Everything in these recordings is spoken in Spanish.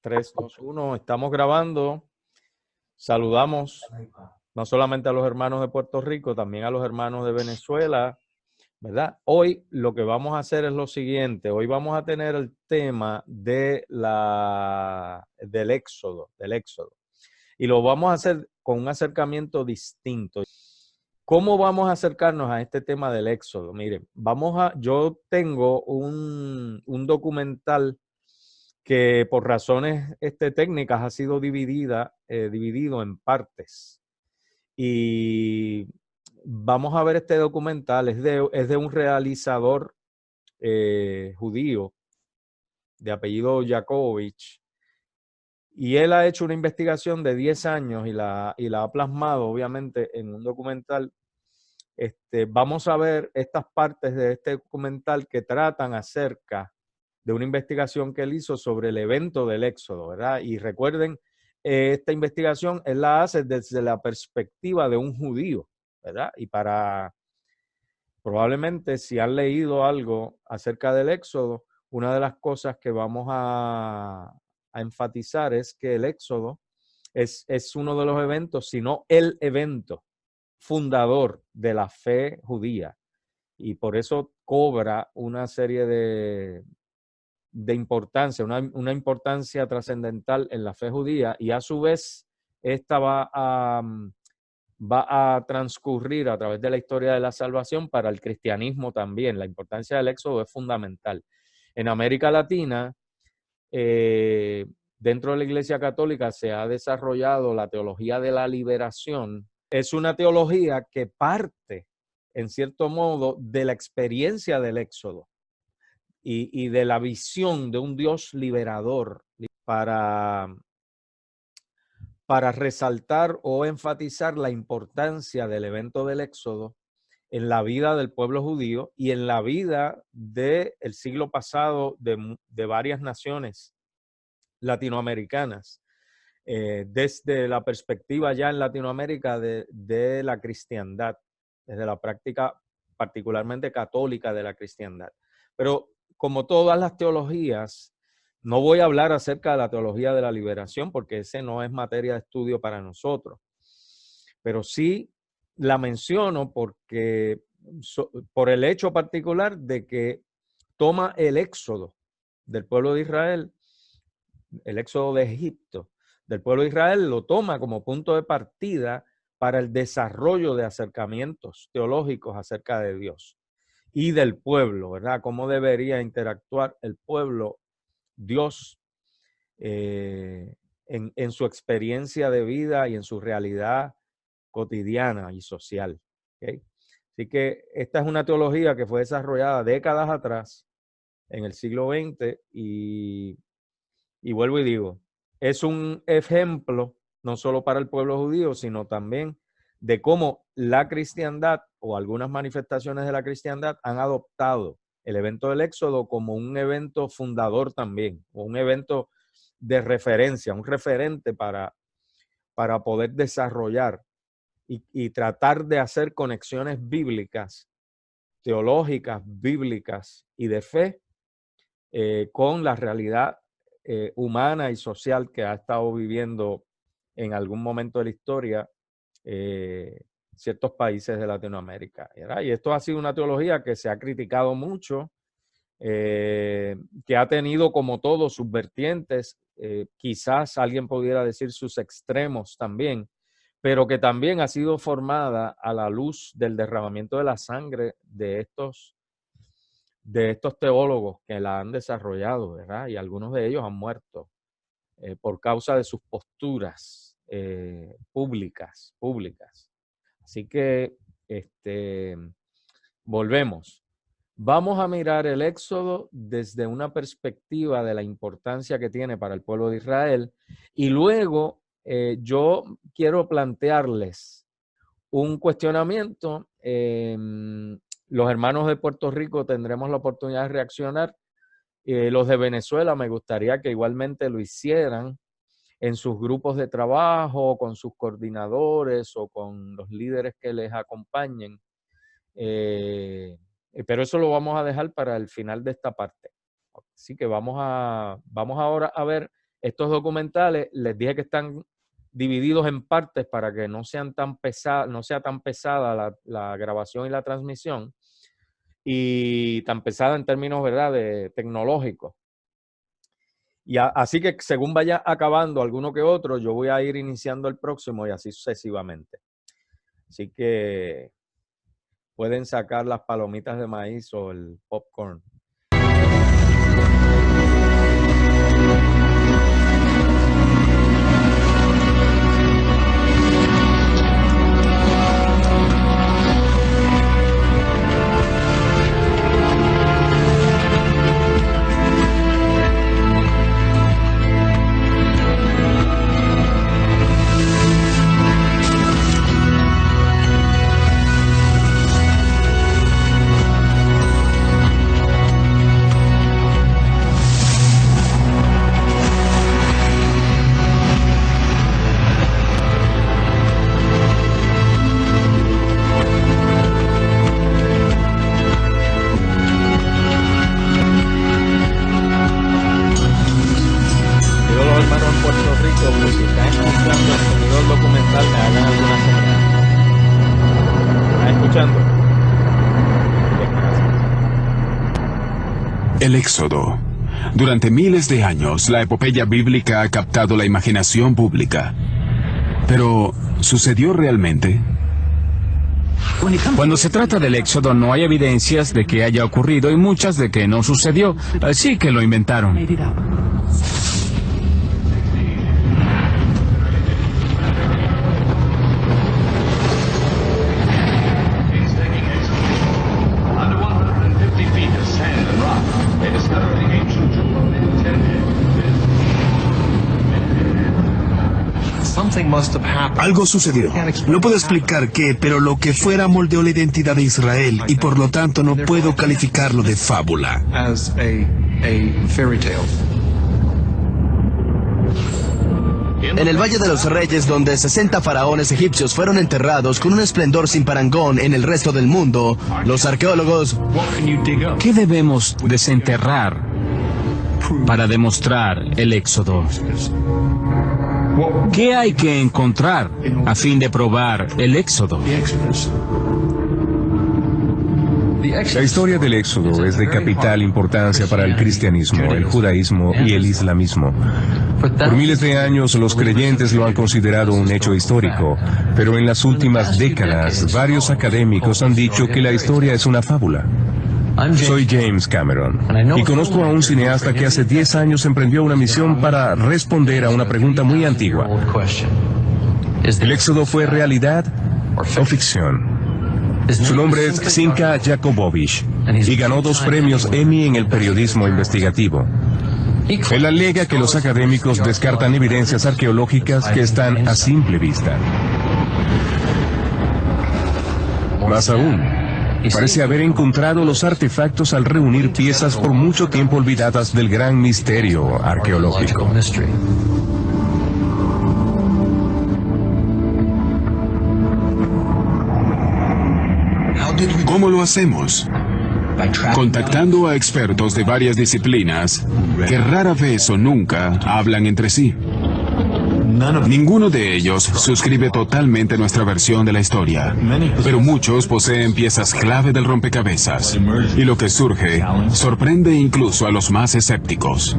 3, 2, 1. Estamos grabando. Saludamos no solamente a los hermanos de Puerto Rico, también a los hermanos de Venezuela, ¿verdad? Hoy lo que vamos a hacer es lo siguiente. Hoy vamos a tener el tema del Éxodo, Y lo vamos a hacer con un acercamiento distinto. ¿Cómo vamos a acercarnos a este tema del Éxodo? Miren, yo tengo un documental que por razones técnicas ha sido dividido en partes. Y vamos a ver este documental, es de un realizador judío de apellido Yakovovich, y él ha hecho una investigación de 10 años y la ha plasmado obviamente en un documental. Vamos a ver estas partes de este documental que tratan acerca de una investigación que él hizo sobre el evento del Éxodo, ¿verdad? Y recuerden, esta investigación él la hace desde la perspectiva de un judío, ¿verdad? Y probablemente si han leído algo acerca del Éxodo, una de las cosas que vamos a enfatizar es que el Éxodo es uno de los eventos, si no el evento fundador de la fe judía, y por eso cobra una serie de importancia, una importancia trascendental en la fe judía, y a su vez esta va a transcurrir a través de la historia de la salvación para el cristianismo también. La importancia del Éxodo es fundamental. En América Latina, dentro de la Iglesia Católica se ha desarrollado la teología de la liberación. Es una teología que parte, en cierto modo, de la experiencia del Éxodo y de la visión de un Dios liberador para resaltar o enfatizar la importancia del evento del Éxodo en la vida del pueblo judío y en la vida del siglo pasado de varias naciones latinoamericanas, desde la perspectiva ya en Latinoamérica de la cristiandad, desde la práctica particularmente católica de la cristiandad. Pero como todas las teologías, no voy a hablar acerca de la teología de la liberación porque ese no es materia de estudio para nosotros, pero sí la menciono porque por el hecho particular de que toma el éxodo del pueblo de Israel, el éxodo de Egipto, del pueblo de Israel, lo toma como punto de partida para el desarrollo de acercamientos teológicos acerca de Dios y del pueblo, ¿verdad? Cómo debería interactuar el pueblo, Dios, en su experiencia de vida y en su realidad cotidiana y social. ¿Okay? Así que esta es una teología que fue desarrollada décadas atrás, en el siglo XX, y vuelvo y digo, es un ejemplo no solo para el pueblo judío, sino también de cómo la cristiandad o algunas manifestaciones de la cristiandad han adoptado el evento del Éxodo como un evento fundador también, o un evento de referencia, un referente para poder desarrollar y tratar de hacer conexiones bíblicas, teológicas, bíblicas y de fe con la realidad humana y social que ha estado viviendo en algún momento de la historia ciertos países de Latinoamérica, ¿verdad? Y esto ha sido una teología que se ha criticado mucho, que ha tenido como todo sus vertientes, quizás alguien pudiera decir sus extremos también, pero que también ha sido formada a la luz del derramamiento de la sangre de estos teólogos que la han desarrollado, ¿verdad? Y algunos de ellos han muerto por causa de sus posturas públicas. Así que volvemos. Vamos a mirar el Éxodo desde una perspectiva de la importancia que tiene para el pueblo de Israel, y luego yo quiero plantearles un cuestionamiento. Los hermanos de Puerto Rico tendremos la oportunidad de reaccionar. Los de Venezuela me gustaría que igualmente lo hicieran en sus grupos de trabajo, con sus coordinadores o con los líderes que les acompañen. Pero eso lo vamos a dejar para el final de esta parte. Así que vamos ahora a ver estos documentales, les dije que están divididos en partes para que no sea tan pesada la grabación y la transmisión, y tan pesada en términos, ¿verdad?, de tecnológicos. Y así que según vaya acabando alguno que otro, yo voy a ir iniciando el próximo y así sucesivamente. Así que pueden sacar las palomitas de maíz o el popcorn. El Éxodo. Durante miles de años, la epopeya bíblica ha captado la imaginación pública. Pero, ¿sucedió realmente? Cuando se trata del Éxodo, no hay evidencias de que haya ocurrido y muchas de que no sucedió, así que lo inventaron. Algo sucedió. No puedo explicar qué, pero lo que fuera moldeó la identidad de Israel y por lo tanto no puedo calificarlo de fábula. En el Valle de los Reyes, donde 60 faraones egipcios fueron enterrados con un esplendor sin parangón en el resto del mundo, los arqueólogos... ¿Qué debemos desenterrar para demostrar el Éxodo? ¿Qué hay que encontrar a fin de probar el Éxodo? La historia del Éxodo es de capital importancia para el cristianismo, el judaísmo y el islamismo. Por miles de años los creyentes lo han considerado un hecho histórico, pero en las últimas décadas varios académicos han dicho que la historia es una fábula. Soy James Cameron y conozco a un cineasta que hace 10 años emprendió una misión para responder a una pregunta muy antigua. ¿El Éxodo fue realidad o ficción? Su nombre es Zinka Jakobovich y ganó 2 premios Emmy en el periodismo investigativo. Él alega que los académicos descartan evidencias arqueológicas que están a simple vista. Más aún, parece haber encontrado los artefactos al reunir piezas por mucho tiempo olvidadas del gran misterio arqueológico. ¿Cómo lo hacemos? Contactando a expertos de varias disciplinas que rara vez o nunca hablan entre sí. Ninguno de ellos suscribe totalmente nuestra versión de la historia, pero muchos poseen piezas clave del rompecabezas, y lo que surge sorprende incluso a los más escépticos.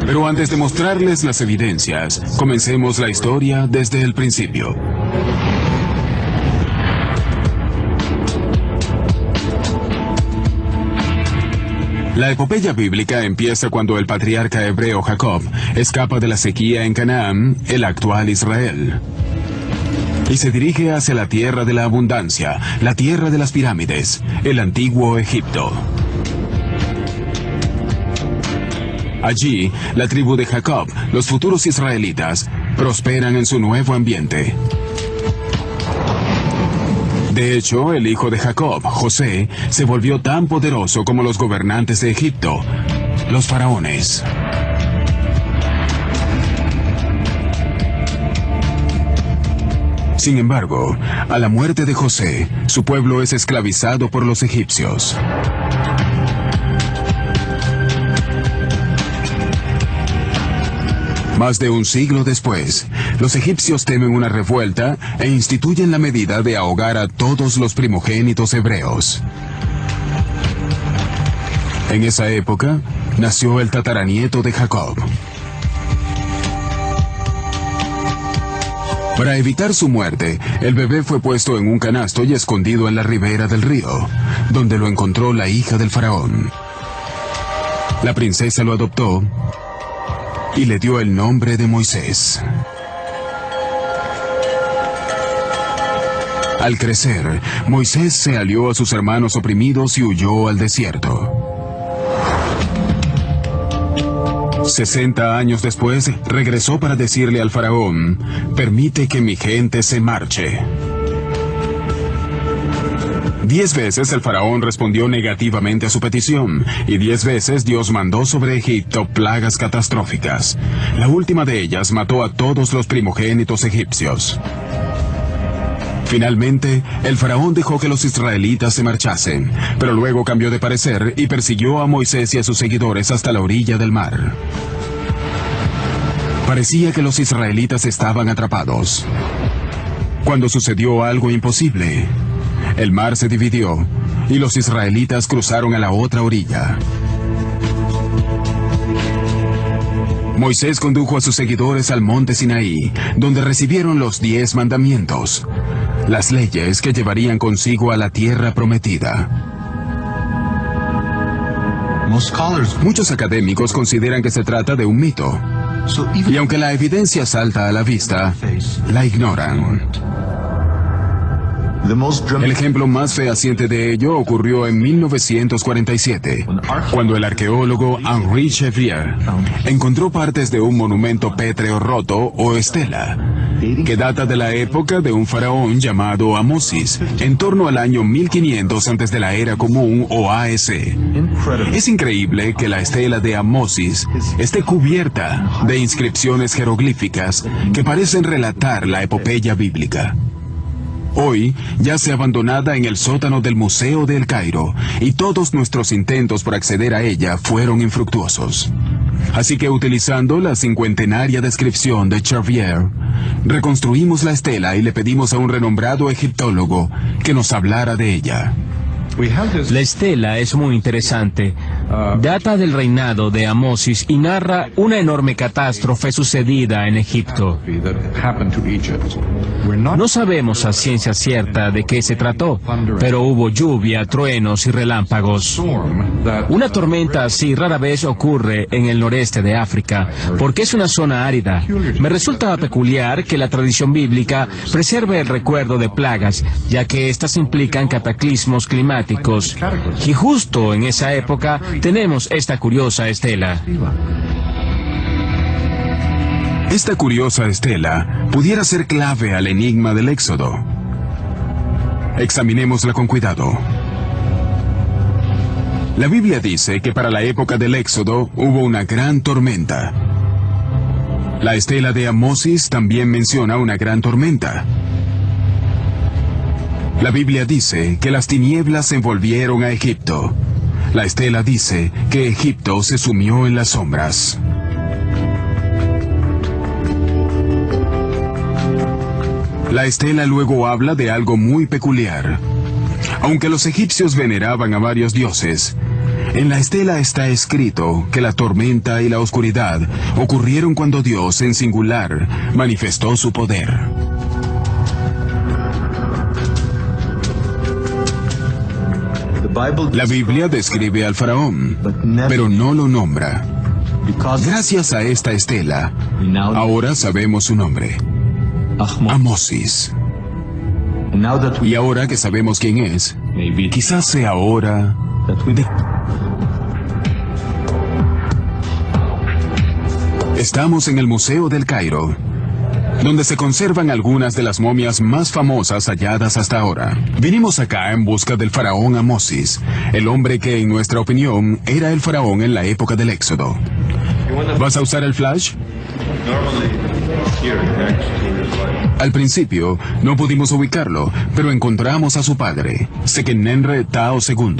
Pero antes de mostrarles las evidencias, comencemos la historia desde el principio. La epopeya bíblica empieza cuando el patriarca hebreo Jacob escapa de la sequía en Canaán, el actual Israel, y se dirige hacia la tierra de la abundancia, la tierra de las pirámides, el antiguo Egipto. Allí, la tribu de Jacob, los futuros israelitas, prosperan en su nuevo ambiente. De hecho, el hijo de Jacob, José, se volvió tan poderoso como los gobernantes de Egipto, los faraones. Sin embargo, a la muerte de José, su pueblo es esclavizado por los egipcios. Más de un siglo después, los egipcios temen una revuelta e instituyen la medida de ahogar a todos los primogénitos hebreos. En esa época, nació el tataranieto de Jacob. Para evitar su muerte, el bebé fue puesto en un canasto y escondido en la ribera del río, donde lo encontró la hija del faraón. La princesa lo adoptó y le dio el nombre de Moisés. Al crecer, Moisés se alió a sus hermanos oprimidos y huyó al desierto. 60 años después, regresó para decirle al faraón: permite que mi gente se marche. 10 veces el faraón respondió negativamente a su petición, y 10 veces Dios mandó sobre Egipto plagas catastróficas. La última de ellas mató a todos los primogénitos egipcios. Finalmente, el faraón dejó que los israelitas se marchasen, pero luego cambió de parecer y persiguió a Moisés y a sus seguidores hasta la orilla del mar. Parecía que los israelitas estaban atrapados, cuando sucedió algo imposible. El mar se dividió y los israelitas cruzaron a la otra orilla. Moisés condujo a sus seguidores al monte Sinaí, donde recibieron los 10 mandamientos, las leyes que llevarían consigo a la tierra prometida. Muchos académicos consideran que se trata de un mito, y aunque la evidencia salta a la vista, la ignoran. El ejemplo más fehaciente de ello ocurrió en 1947, cuando el arqueólogo Henri Chevier encontró partes de un monumento pétreo roto o estela, que data de la época de un faraón llamado Amosis, en torno al año 1500 antes de la Era Común o AEC. Es increíble que la estela de Amosis esté cubierta de inscripciones jeroglíficas que parecen relatar la epopeya bíblica. Hoy yace abandonada en el sótano del Museo de El Cairo, y todos nuestros intentos por acceder a ella fueron infructuosos. Así que, utilizando la cincuentenaria descripción de Chevier, reconstruimos la estela y le pedimos a un renombrado egiptólogo que nos hablara de ella. La estela es muy interesante. Data del reinado de Amosis y narra una enorme catástrofe sucedida en Egipto. No sabemos a ciencia cierta de qué se trató, pero hubo lluvia, truenos y relámpagos. Una tormenta así rara vez ocurre en el noreste de África, porque es una zona árida. Me resulta peculiar que la tradición bíblica preserve el recuerdo de plagas, ya que éstas implican cataclismos climáticos. Y justo en esa época tenemos esta curiosa estela. Esta curiosa estela pudiera ser clave al enigma del Éxodo. Examinémosla con cuidado. La Biblia dice que para la época del Éxodo hubo una gran tormenta. La estela de Amosis también menciona una gran tormenta. La Biblia dice que las tinieblas envolvieron a Egipto. La estela dice que Egipto se sumió en las sombras. La estela luego habla de algo muy peculiar. Aunque los egipcios veneraban a varios dioses, en la estela está escrito que la tormenta y la oscuridad ocurrieron cuando Dios, en singular, manifestó su poder. La Biblia describe al faraón, pero no lo nombra. Gracias a esta estela, ahora sabemos su nombre: Amosis. Y ahora que sabemos quién es, quizás sea hora de... Estamos en el Museo del Cairo, donde se conservan algunas de las momias más famosas halladas hasta ahora. Vinimos acá en busca del faraón Amosis, el hombre que, en nuestra opinión, era el faraón en la época del Éxodo. ¿Vas a usar el flash? Al principio, no pudimos ubicarlo, pero encontramos a su padre, Sequenenre Tao II.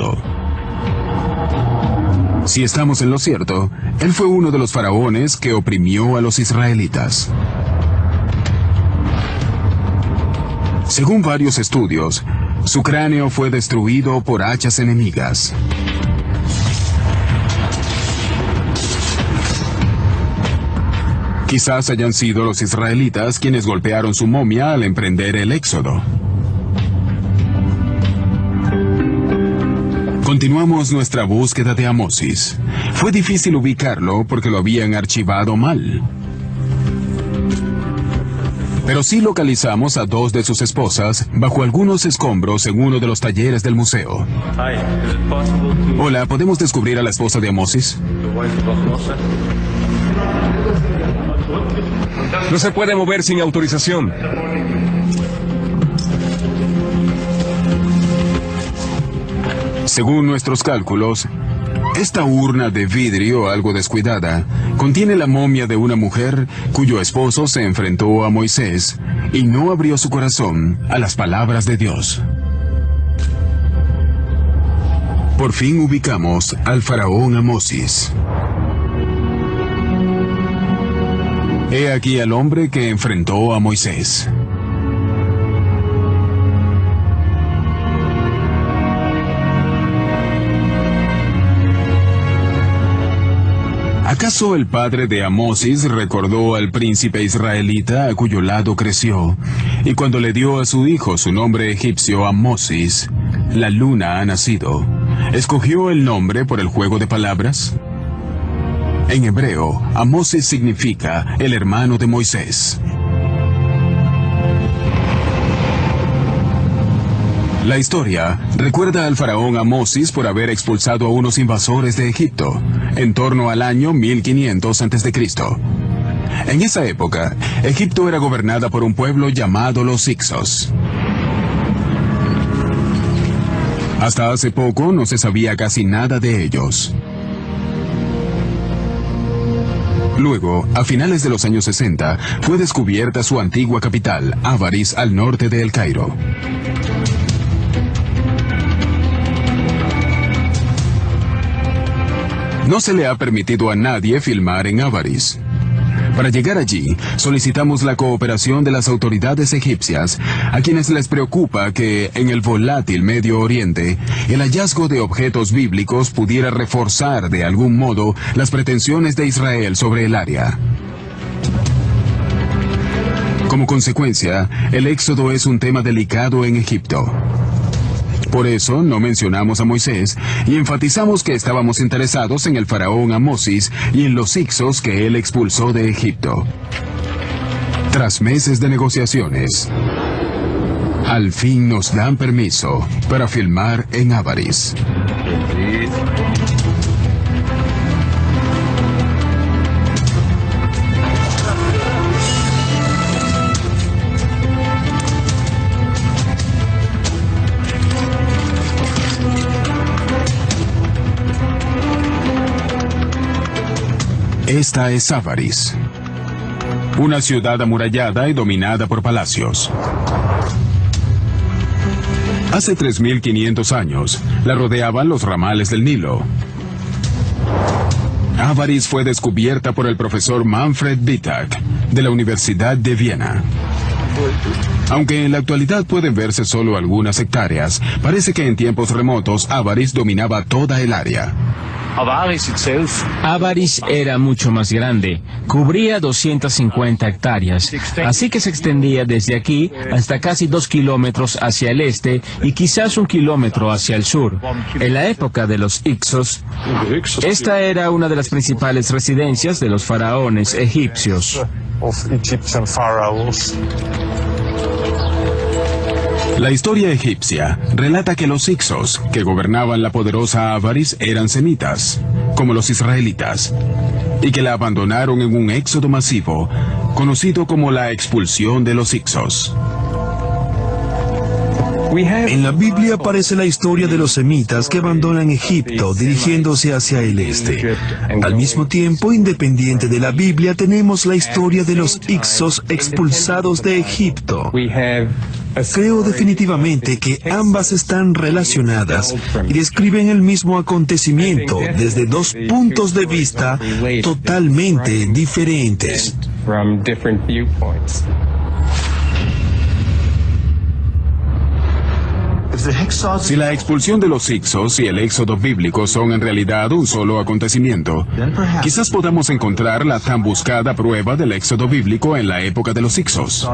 Si estamos en lo cierto, él fue uno de los faraones que oprimió a los israelitas. Según varios estudios, su cráneo fue destruido por hachas enemigas. Quizás hayan sido los israelitas quienes golpearon su momia al emprender el éxodo. Continuamos nuestra búsqueda de Amosis. Fue difícil ubicarlo porque lo habían archivado mal. Pero sí localizamos a dos de sus esposas bajo algunos escombros en uno de los talleres del museo. Hola, ¿podemos descubrir a la esposa de Amosis? No se puede mover sin autorización. Según nuestros cálculos, esta urna de vidrio algo descuidada contiene la momia de una mujer cuyo esposo se enfrentó a Moisés y no abrió su corazón a las palabras de Dios. Por fin ubicamos al faraón Amosis. He aquí al hombre que enfrentó a Moisés. ¿Acaso el padre de Amosis recordó al príncipe israelita a cuyo lado creció? Y cuando le dio a su hijo su nombre egipcio Amosis, la luna ha nacido, ¿escogió el nombre por el juego de palabras? En hebreo, Amosis significa el hermano de Moisés. La historia recuerda al faraón Amosis por haber expulsado a unos invasores de Egipto, en torno al año 1500 a.C. En esa época, Egipto era gobernada por un pueblo llamado los Hicsos. Hasta hace poco no se sabía casi nada de ellos. Luego, a finales de los años 60, fue descubierta su antigua capital, Avaris, al norte de El Cairo. No se le ha permitido a nadie filmar en Avaris. Para llegar allí, solicitamos la cooperación de las autoridades egipcias, a quienes les preocupa que, en el volátil Medio Oriente, el hallazgo de objetos bíblicos pudiera reforzar de algún modo las pretensiones de Israel sobre el área. Como consecuencia, el éxodo es un tema delicado en Egipto. Por eso no mencionamos a Moisés y enfatizamos que estábamos interesados en el faraón Amosis y en los Hicsos que él expulsó de Egipto. Tras meses de negociaciones, al fin nos dan permiso para filmar en Avaris. Esta es Avaris, una ciudad amurallada y dominada por palacios. Hace 3.500 años, la rodeaban los ramales del Nilo. Avaris fue descubierta por el profesor Manfred Wittag, de la Universidad de Viena. Aunque en la actualidad pueden verse solo algunas hectáreas, parece que en tiempos remotos Avaris dominaba toda el área. Avaris era mucho más grande, cubría 250 hectáreas, así que se extendía desde aquí hasta casi 2 kilómetros hacia el este y quizás 1 kilómetro hacia el sur. En la época de los Hicsos, esta era una de las principales residencias de los faraones egipcios. La historia egipcia relata que los Hicsos, que gobernaban la poderosa Avaris, eran semitas, como los israelitas, y que la abandonaron en un éxodo masivo, conocido como la expulsión de los Hicsos. En la Biblia aparece la historia de los semitas que abandonan Egipto dirigiéndose hacia el este. Al mismo tiempo, independiente de la Biblia, tenemos la historia de los Hicsos expulsados de Egipto. Creo definitivamente que ambas están relacionadas y describen el mismo acontecimiento desde dos puntos de vista totalmente diferentes. Si la expulsión de los Hyksos y el éxodo bíblico son en realidad un solo acontecimiento, quizás podamos encontrar la tan buscada prueba del éxodo bíblico en la época de los Hyksos.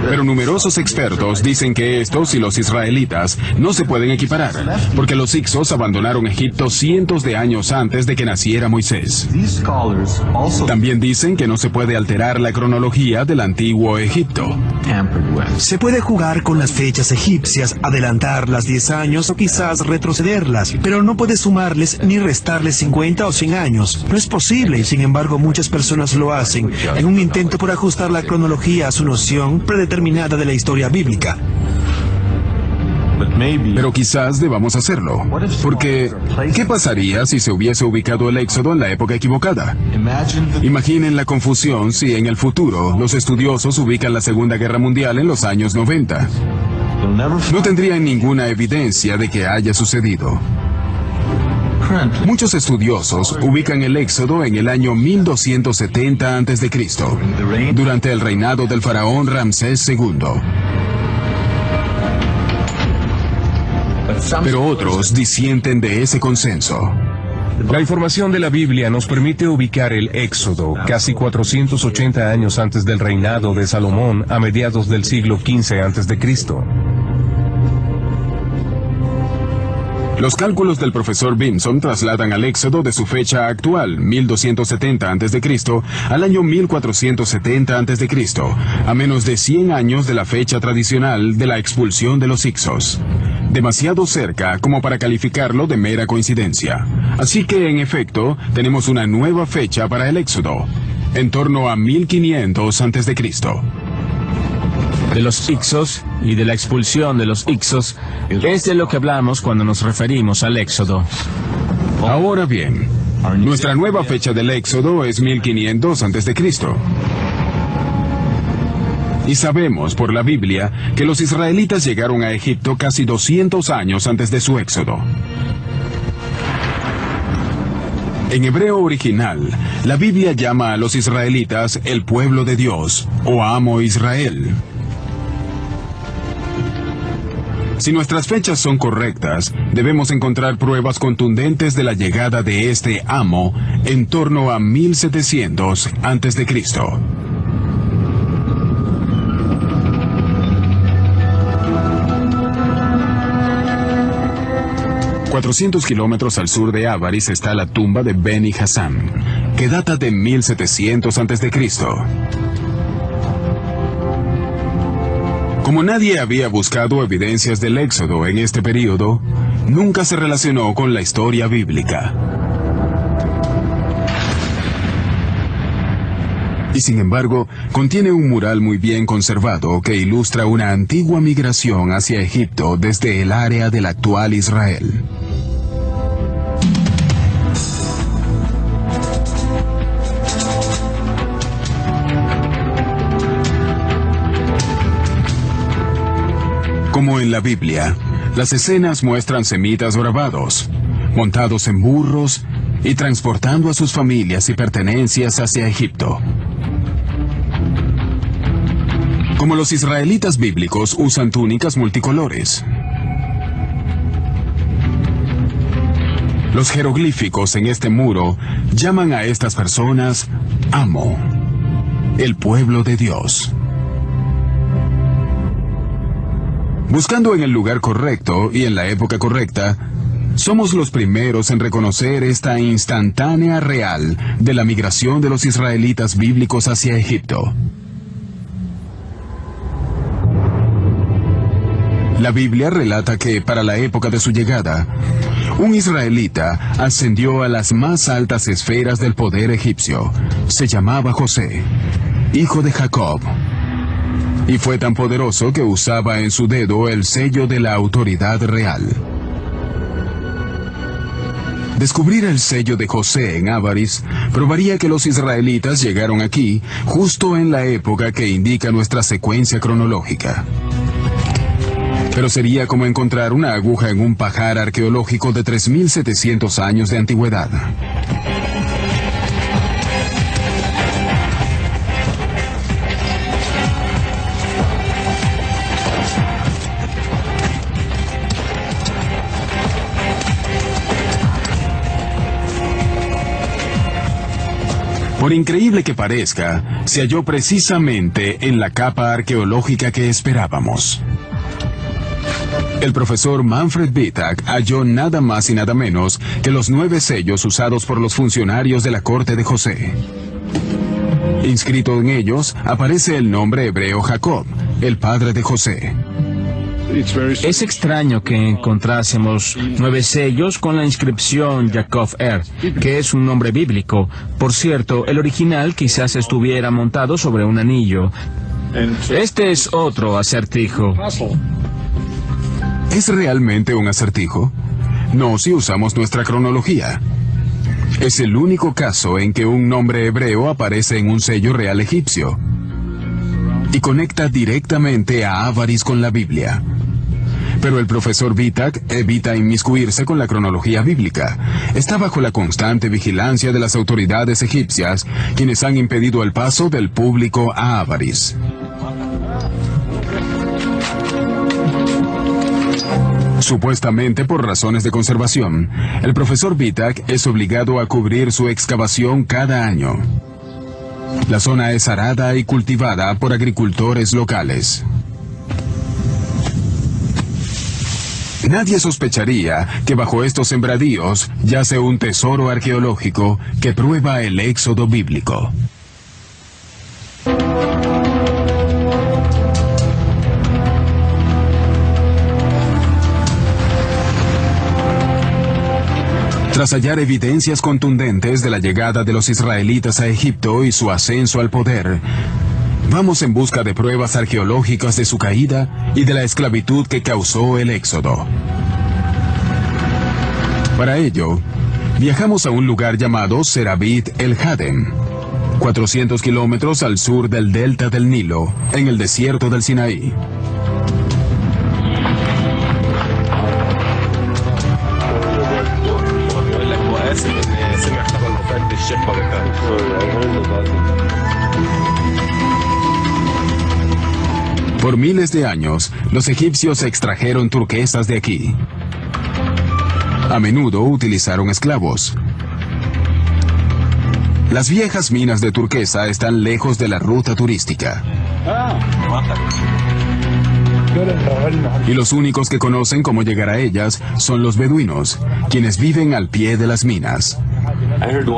Pero numerosos expertos dicen que estos y los israelitas no se pueden equiparar, porque los Hyksos abandonaron Egipto cientos de años antes de que naciera Moisés. También dicen que no se puede alterar la cronología del antiguo Egipto. Se puede jugar con las fechas egipcias, adelantarlas 10 años o quizás retrocederlas, pero no puede sumarles ni restarles 50 o 100 años. No es posible y sin embargo muchas personas lo hacen en un intento por ajustar la cronología a su noción predeterminada de la historia bíblica. Pero quizás debamos hacerlo, porque ¿qué pasaría si se hubiese ubicado el éxodo en la época equivocada? Imaginen la confusión si en el futuro los estudiosos ubican la Segunda Guerra Mundial en los años 90. No tendrían ninguna evidencia de que haya sucedido. Muchos estudiosos ubican el éxodo en el año 1270 a.C., durante el reinado del faraón Ramsés II. Pero otros disienten de ese consenso. La información de la Biblia nos permite ubicar el éxodo casi 480 años antes del reinado de Salomón a mediados del siglo XV a.C. Los cálculos del profesor Vinson trasladan al éxodo de su fecha actual, 1270 a.C., al año 1470 a.C., a menos de 100 años de la fecha tradicional de la expulsión de los Hyksos. Demasiado cerca como para calificarlo de mera coincidencia. Así que, en efecto, tenemos una nueva fecha para el éxodo, en torno a 1500 a.C. De los Hyksos y de la expulsión de los Hyksos es de lo que hablamos cuando nos referimos al éxodo. Ahora bien, nuestra nueva fecha del éxodo es 1500 a.C. Y sabemos por la Biblia que los israelitas llegaron a Egipto casi 200 años antes de su éxodo. En hebreo original, la Biblia llama a los israelitas el pueblo de Dios, o Amo Israel. Si nuestras fechas son correctas, debemos encontrar pruebas contundentes de la llegada de este amo en torno a 1700 a.C. 400 kilómetros al sur de Avaris está la tumba de Beni Hassán, que data de 1700 a.C. Como nadie había buscado evidencias del éxodo en este período, nunca se relacionó con la historia bíblica. Y sin embargo, contiene un mural muy bien conservado que ilustra una antigua migración hacia Egipto desde el área del actual Israel. Como en la Biblia, las escenas muestran semitas grabados, montados en burros y transportando a sus familias y pertenencias hacia Egipto. Como los israelitas bíblicos usan túnicas multicolores. Los jeroglíficos en este muro llaman a estas personas Amo, el pueblo de Dios. Buscando en el lugar correcto y en la época correcta, somos los primeros en reconocer esta instantánea real de la migración de los israelitas bíblicos hacia Egipto. La Biblia relata que, para la época de su llegada, un israelita ascendió a las más altas esferas del poder egipcio. Se llamaba José, hijo de Jacob. Y fue tan poderoso que usaba en su dedo el sello de la autoridad real. Descubrir el sello de José en Avaris probaría que los israelitas llegaron aquí justo en la época que indica nuestra secuencia cronológica. Pero sería como encontrar una aguja en un pajar arqueológico de 3.700 años de antigüedad. Por increíble que parezca, se halló precisamente en la capa arqueológica que esperábamos. El profesor Manfred Wittak halló nada más y nada menos que los 9 sellos usados por los funcionarios de la corte de José. Inscrito en ellos aparece el nombre hebreo Jacob, el padre de José. Es extraño que encontrásemos 9 sellos con la inscripción Yaakov que es un nombre bíblico. Por cierto, el original quizás estuviera montado sobre un anillo. Este es otro acertijo. ¿Es realmente un acertijo? No, si usamos nuestra cronología. Es el único caso en que un nombre hebreo aparece en un sello real egipcio y conecta directamente a Avaris con la Biblia. Pero el profesor Wittak evita inmiscuirse con la cronología bíblica. Está bajo la constante vigilancia de las autoridades egipcias, quienes han impedido el paso del público a Avaris. Supuestamente por razones de conservación, el profesor Wittak es obligado a cubrir su excavación cada año. La zona es arada y cultivada por agricultores locales. Nadie sospecharía que bajo estos sembradíos yace un tesoro arqueológico que prueba el éxodo bíblico. Tras hallar evidencias contundentes de la llegada de los israelitas a Egipto y su ascenso al poder, vamos en busca de pruebas arqueológicas de su caída y de la esclavitud que causó el éxodo. Para ello, viajamos a un lugar llamado Serabit el Hadem, 400 kilómetros al sur del delta del Nilo, en el desierto del Sinaí. Por miles de años, los egipcios extrajeron turquesas de aquí. A menudo utilizaron esclavos. Las viejas minas de turquesa están lejos de la ruta turística. Y los únicos que conocen cómo llegar a ellas son los beduinos, quienes viven al pie de las minas.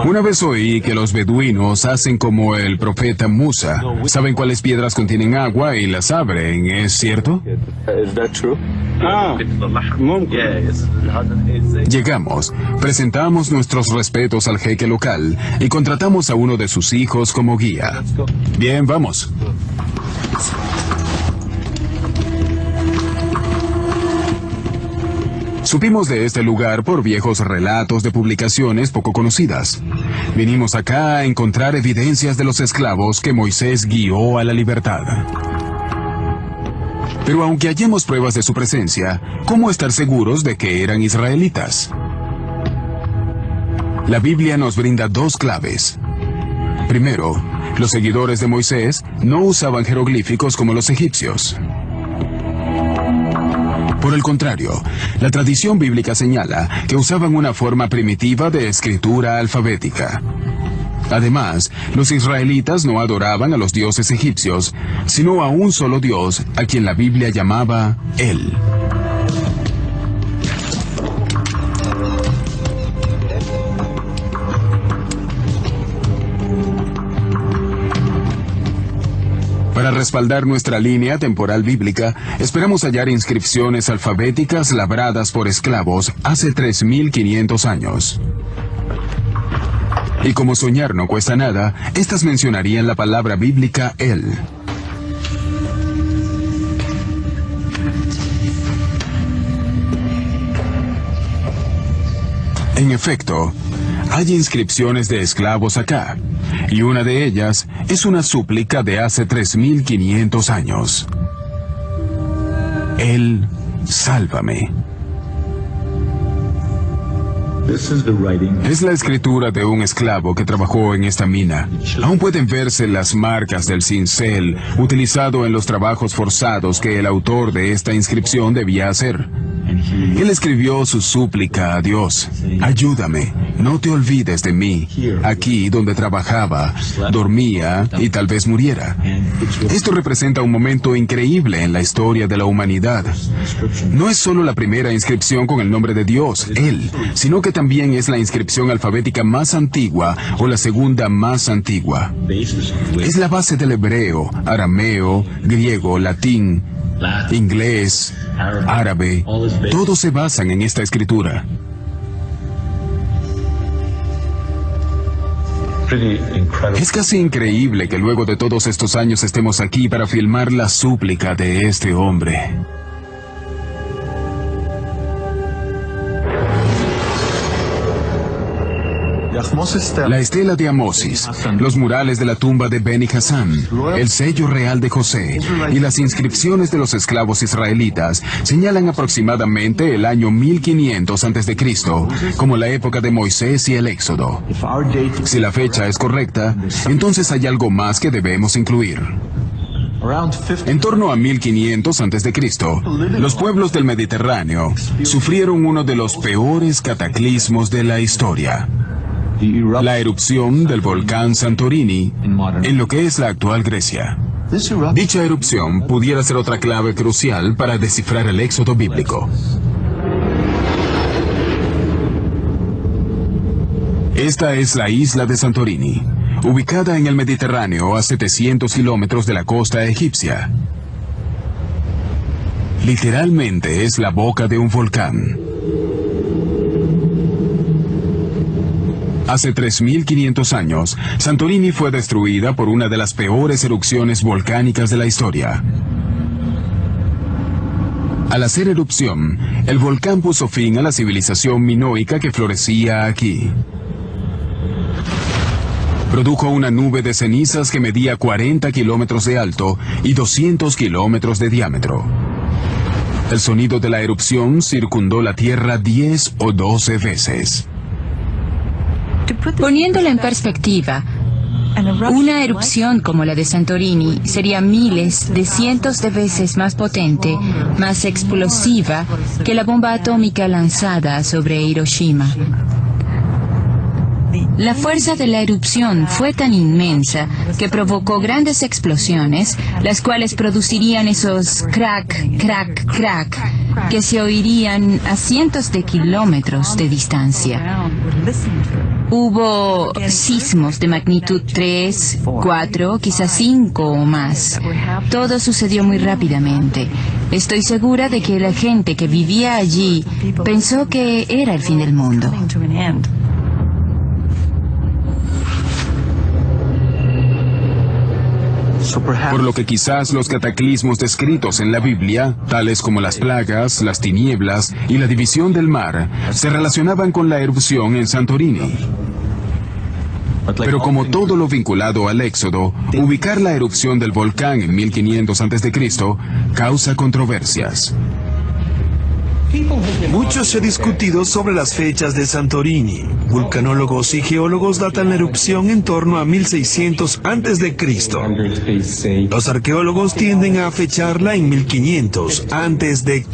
Una vez oí que los beduinos hacen como el profeta Musa. Saben cuáles piedras contienen agua y las abren, ¿es cierto? Llegamos, presentamos nuestros respetos al jeque local y contratamos a uno de sus hijos como guía. Bien, vamos. Supimos de este lugar por viejos relatos de publicaciones poco conocidas. Vinimos acá a encontrar evidencias de los esclavos que Moisés guió a la libertad. Pero aunque hallemos pruebas de su presencia, ¿cómo estar seguros de que eran israelitas? La Biblia nos brinda 2 claves. Primero, los seguidores de Moisés no usaban jeroglíficos como los egipcios. Por el contrario, la tradición bíblica señala que usaban una forma primitiva de escritura alfabética. Además, los israelitas no adoraban a los dioses egipcios, sino a un solo Dios, a quien la Biblia llamaba Él. Para respaldar nuestra línea temporal bíblica, esperamos hallar inscripciones alfabéticas labradas por esclavos hace 3.500 años. Y como soñar no cuesta nada, estas mencionarían la palabra bíblica Él. En efecto, hay inscripciones de esclavos acá, y una de ellas es una súplica de hace 3500 años. Él, sálvame. Es la escritura de un esclavo que trabajó en esta mina. Aún pueden verse las marcas del cincel utilizado en los trabajos forzados que el autor de esta inscripción debía hacer. Él escribió su súplica a Dios: ayúdame, no te olvides de mí, aquí donde trabajaba, dormía y tal vez muriera. Esto representa un momento increíble en la historia de la humanidad. No es solo la primera inscripción con el nombre de Dios, Él, sino que también es la inscripción alfabética más antigua o la segunda más antigua. Es la base del hebreo, arameo, griego, latín, inglés, árabe. Todos se basan en esta escritura. Es casi increíble que luego de todos estos años estemos aquí para filmar la súplica de este hombre. La estela de Amosis, los murales de la tumba de Beni Hassan, el sello real de José y las inscripciones de los esclavos israelitas señalan aproximadamente el año 1500 a.C. como la época de Moisés y el Éxodo. Si la fecha es correcta, entonces hay algo más que debemos incluir. En torno a 1500 a.C., los pueblos del Mediterráneo sufrieron uno de los peores cataclismos de la historia: la erupción del volcán Santorini en lo que es la actual Grecia. Dicha erupción pudiera ser otra clave crucial para descifrar el éxodo bíblico. Esta es la isla de Santorini, ubicada en el Mediterráneo a 700 kilómetros de la costa egipcia. Literalmente es la boca de un volcán. Hace 3500 años, Santorini fue destruida por una de las peores erupciones volcánicas de la historia. Al hacer erupción, el volcán puso fin a la civilización minoica que florecía aquí. Produjo una nube de cenizas que medía 40 kilómetros de alto y 200 kilómetros de diámetro. El sonido de la erupción circundó la Tierra 10 o 12 veces. Poniéndolo en perspectiva, una erupción como la de Santorini sería miles de cientos de veces más potente, más explosiva que la bomba atómica lanzada sobre Hiroshima. La fuerza de la erupción fue tan inmensa que provocó grandes explosiones, las cuales producirían esos crack, crack, crack, que se oirían a cientos de kilómetros de distancia. Hubo sismos de magnitud 3, 4, quizás 5 o más. Todo sucedió muy rápidamente. Estoy segura de que la gente que vivía allí pensó que era el fin del mundo. Por lo que quizás los cataclismos descritos en la Biblia, tales como las plagas, las tinieblas y la división del mar, se relacionaban con la erupción en Santorini. Pero como todo lo vinculado al Éxodo, ubicar la erupción del volcán en 1500 a.C. causa controversias. Mucho se ha discutido sobre las fechas de Santorini. Vulcanólogos y geólogos datan la erupción en torno a 1600 a.C. Los arqueólogos tienden a fecharla en 1500 a.C.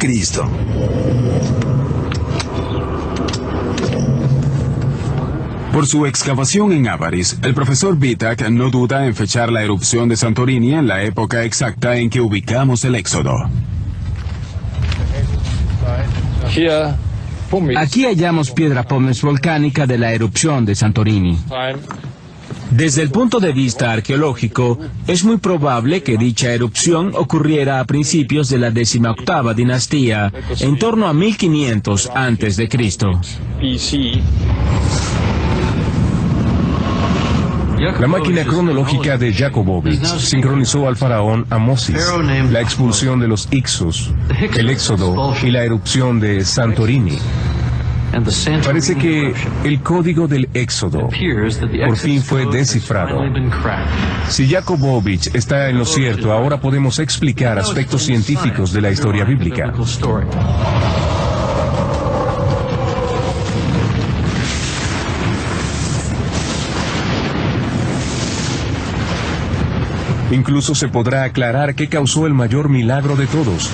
Por su excavación en Avaris, el profesor Vitak no duda en fechar la erupción de Santorini en la época exacta en que ubicamos el Éxodo. Aquí hallamos piedra pómez volcánica de la erupción de Santorini. Desde el punto de vista arqueológico, es muy probable que dicha erupción ocurriera a principios de la 18ª dinastía, en torno a 1500 a.C. La máquina cronológica de Jacobovich sincronizó al faraón Amosis, la expulsión de los Ixos, el éxodo y la erupción de Santorini. Parece que el código del Éxodo por fin fue descifrado. Si Jakubowicz está en lo cierto, ahora podemos explicar aspectos científicos de la historia bíblica. Incluso se podrá aclarar qué causó el mayor milagro de todos.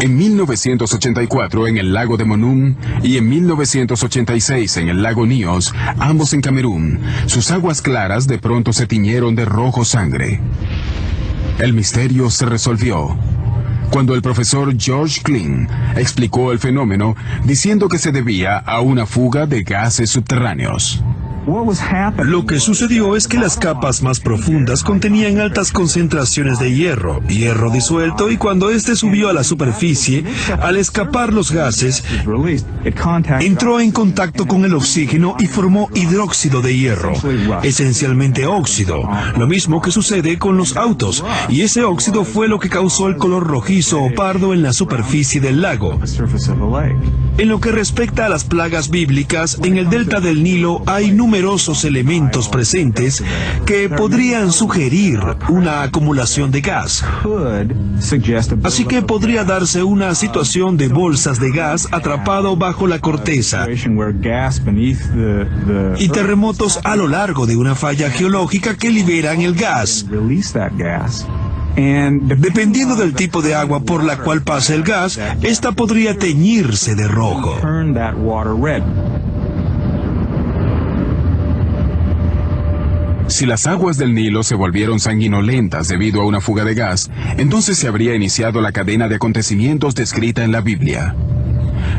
En 1984 en el lago de Monum y en 1986 en el lago Níos, ambos en Camerún, sus aguas claras de pronto se tiñeron de rojo sangre. El misterio se resolvió cuando el profesor George Klein explicó el fenómeno diciendo que se debía a una fuga de gases subterráneos. Lo que sucedió es que las capas más profundas contenían altas concentraciones de hierro disuelto, y cuando éste subió a la superficie, al escapar los gases, entró en contacto con el oxígeno y formó hidróxido de hierro, esencialmente óxido, lo mismo que sucede con los autos, y ese óxido fue lo que causó el color rojizo o pardo en la superficie del lago. En lo que respecta a las plagas bíblicas, en el delta del Nilo hay numerosos elementos presentes que podrían sugerir una acumulación de gas. Así que podría darse una situación de bolsas de gas atrapado bajo la corteza y terremotos a lo largo de una falla geológica que liberan el gas. Dependiendo del tipo de agua por la cual pasa el gas, esta podría teñirse de rojo. Si las aguas del Nilo se volvieron sanguinolentas debido a una fuga de gas, entonces se habría iniciado la cadena de acontecimientos descrita en la Biblia.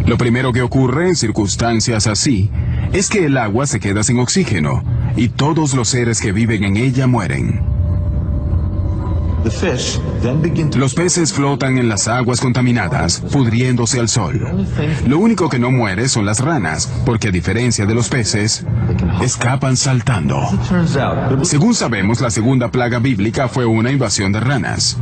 Lo primero que ocurre en circunstancias así es que el agua se queda sin oxígeno y todos los seres que viven en ella mueren. Los peces flotan en las aguas contaminadas, pudriéndose al sol. Lo único que no muere son las ranas, porque a diferencia de los peces, escapan saltando. Según sabemos, la segunda plaga bíblica fue una invasión de ranas.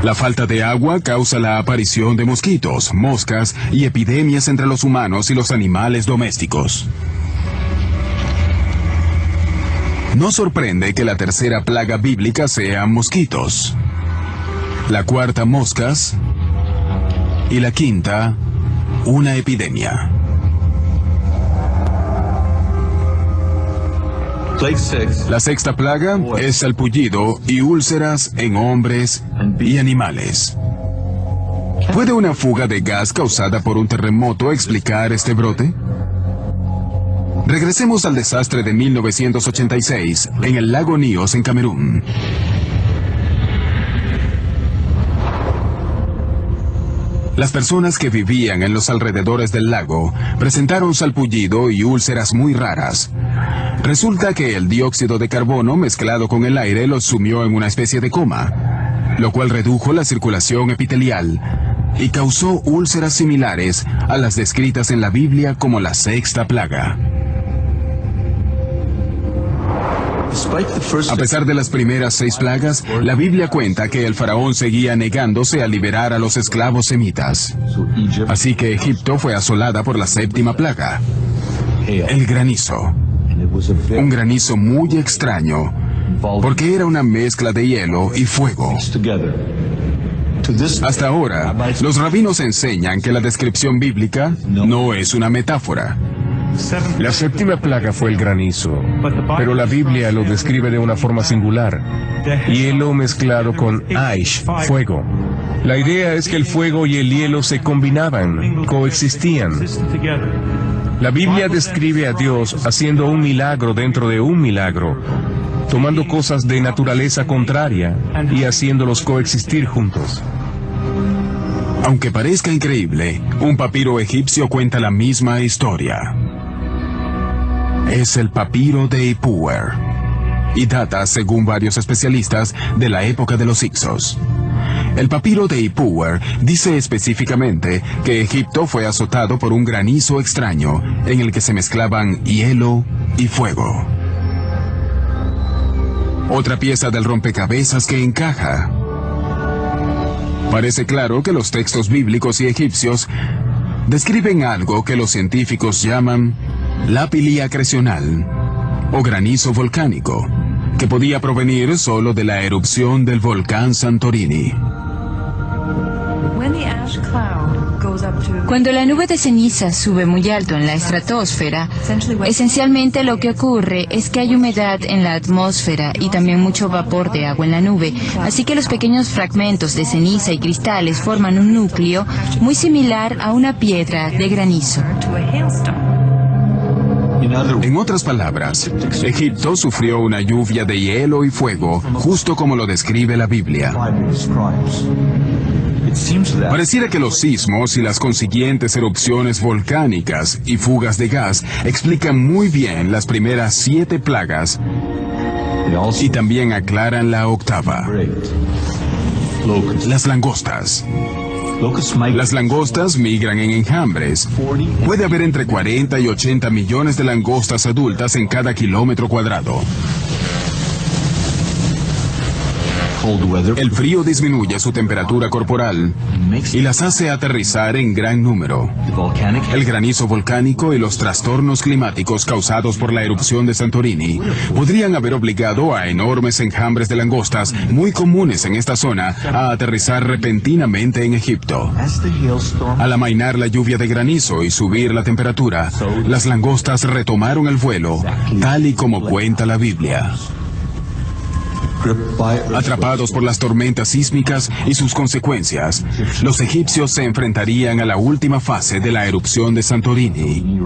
La falta de agua causa la aparición de mosquitos, moscas y epidemias entre los humanos y los animales domésticos. No sorprende que la tercera plaga bíblica sea mosquitos, la cuarta moscas y la quinta una epidemia. La sexta plaga es salpullido y úlceras en hombres y animales. ¿Puede una fuga de gas causada por un terremoto explicar este brote? Regresemos al desastre de 1986 en el lago Níos en Camerún. Las personas que vivían en los alrededores del lago presentaron salpullido y úlceras muy raras. Resulta que el dióxido de carbono mezclado con el aire los sumió en una especie de coma, lo cual redujo la circulación epitelial y causó úlceras similares a las descritas en la Biblia como la sexta plaga. A pesar de las primeras 6 plagas, la Biblia cuenta que el faraón seguía negándose a liberar a los esclavos semitas. Así que Egipto fue asolada por la séptima plaga, el granizo. Un granizo muy extraño, porque era una mezcla de hielo y fuego. Hasta ahora, los rabinos enseñan que la descripción bíblica no es una metáfora. La séptima plaga fue el granizo, pero la Biblia lo describe de una forma singular. Hielo mezclado con aish, fuego. La idea es que el fuego y el hielo se combinaban, coexistían. La Biblia describe a Dios haciendo un milagro dentro de un milagro, tomando cosas de naturaleza contraria y haciéndolos coexistir juntos. Aunque parezca increíble, un papiro egipcio cuenta la misma historia. Es el papiro de Ipuwer y data, según varios especialistas, de la época de los Hyksos. El papiro de Ipuwer dice específicamente que Egipto fue azotado por un granizo extraño en el que se mezclaban hielo y fuego. Otra pieza del rompecabezas que encaja. Parece claro que los textos bíblicos y egipcios describen algo que los científicos llaman lápila acrecional o granizo volcánico, que podía provenir solo de la erupción del volcán Santorini. Cuando la nube de ceniza sube muy alto en la estratosfera, esencialmente lo que ocurre es que hay humedad en la atmósfera y también mucho vapor de agua en la nube, así que los pequeños fragmentos de ceniza y cristales forman un núcleo muy similar a una piedra de granizo. En otras palabras, Egipto sufrió una lluvia de hielo y fuego, justo como lo describe la Biblia. Pareciera que los sismos y las consiguientes erupciones volcánicas y fugas de gas explican muy bien las primeras 7 plagas y también aclaran la octava. Las langostas. Las langostas migran en enjambres. Puede haber entre 40 y 80 millones de langostas adultas en cada kilómetro cuadrado. El frío disminuye su temperatura corporal y las hace aterrizar en gran número. El granizo volcánico y los trastornos climáticos causados por la erupción de Santorini podrían haber obligado a enormes enjambres de langostas muy comunes en esta zona a aterrizar repentinamente en Egipto. Al amainar la lluvia de granizo y subir la temperatura, las langostas retomaron el vuelo, tal y como cuenta la Biblia. Atrapados por las tormentas sísmicas y sus consecuencias, los egipcios se enfrentarían a la última fase de la erupción de Santorini,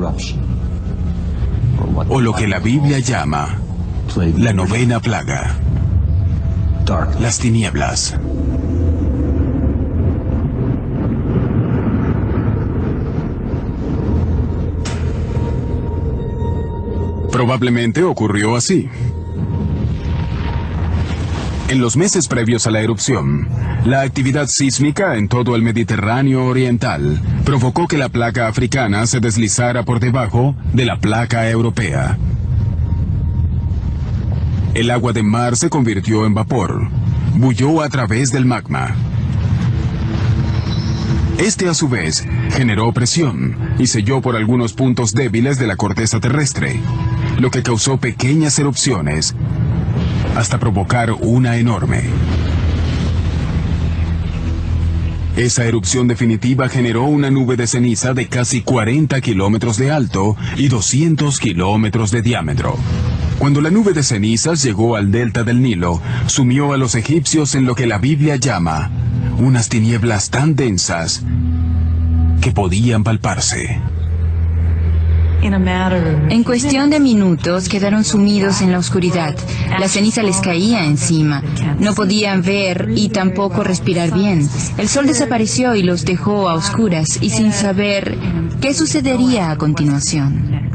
o lo que la Biblia llama la novena plaga, las tinieblas. Probablemente ocurrió así. En los meses previos a la erupción, la actividad sísmica en todo el Mediterráneo oriental provocó que la placa africana se deslizara por debajo de la placa europea. El agua de mar se convirtió en vapor, bulló a través del magma. Este a su vez generó presión y selló por algunos puntos débiles de la corteza terrestre, lo que causó pequeñas erupciones hasta provocar una enorme. Esa erupción definitiva generó una nube de ceniza de casi 40 kilómetros de alto y 200 kilómetros de diámetro. Cuando la nube de cenizas llegó al delta del Nilo, sumió a los egipcios en lo que la Biblia llama unas tinieblas tan densas que podían palparse. En cuestión de minutos quedaron sumidos en la oscuridad. La ceniza les caía encima. No podían ver y tampoco respirar bien. El sol desapareció y los dejó a oscuras y sin saber qué sucedería a continuación.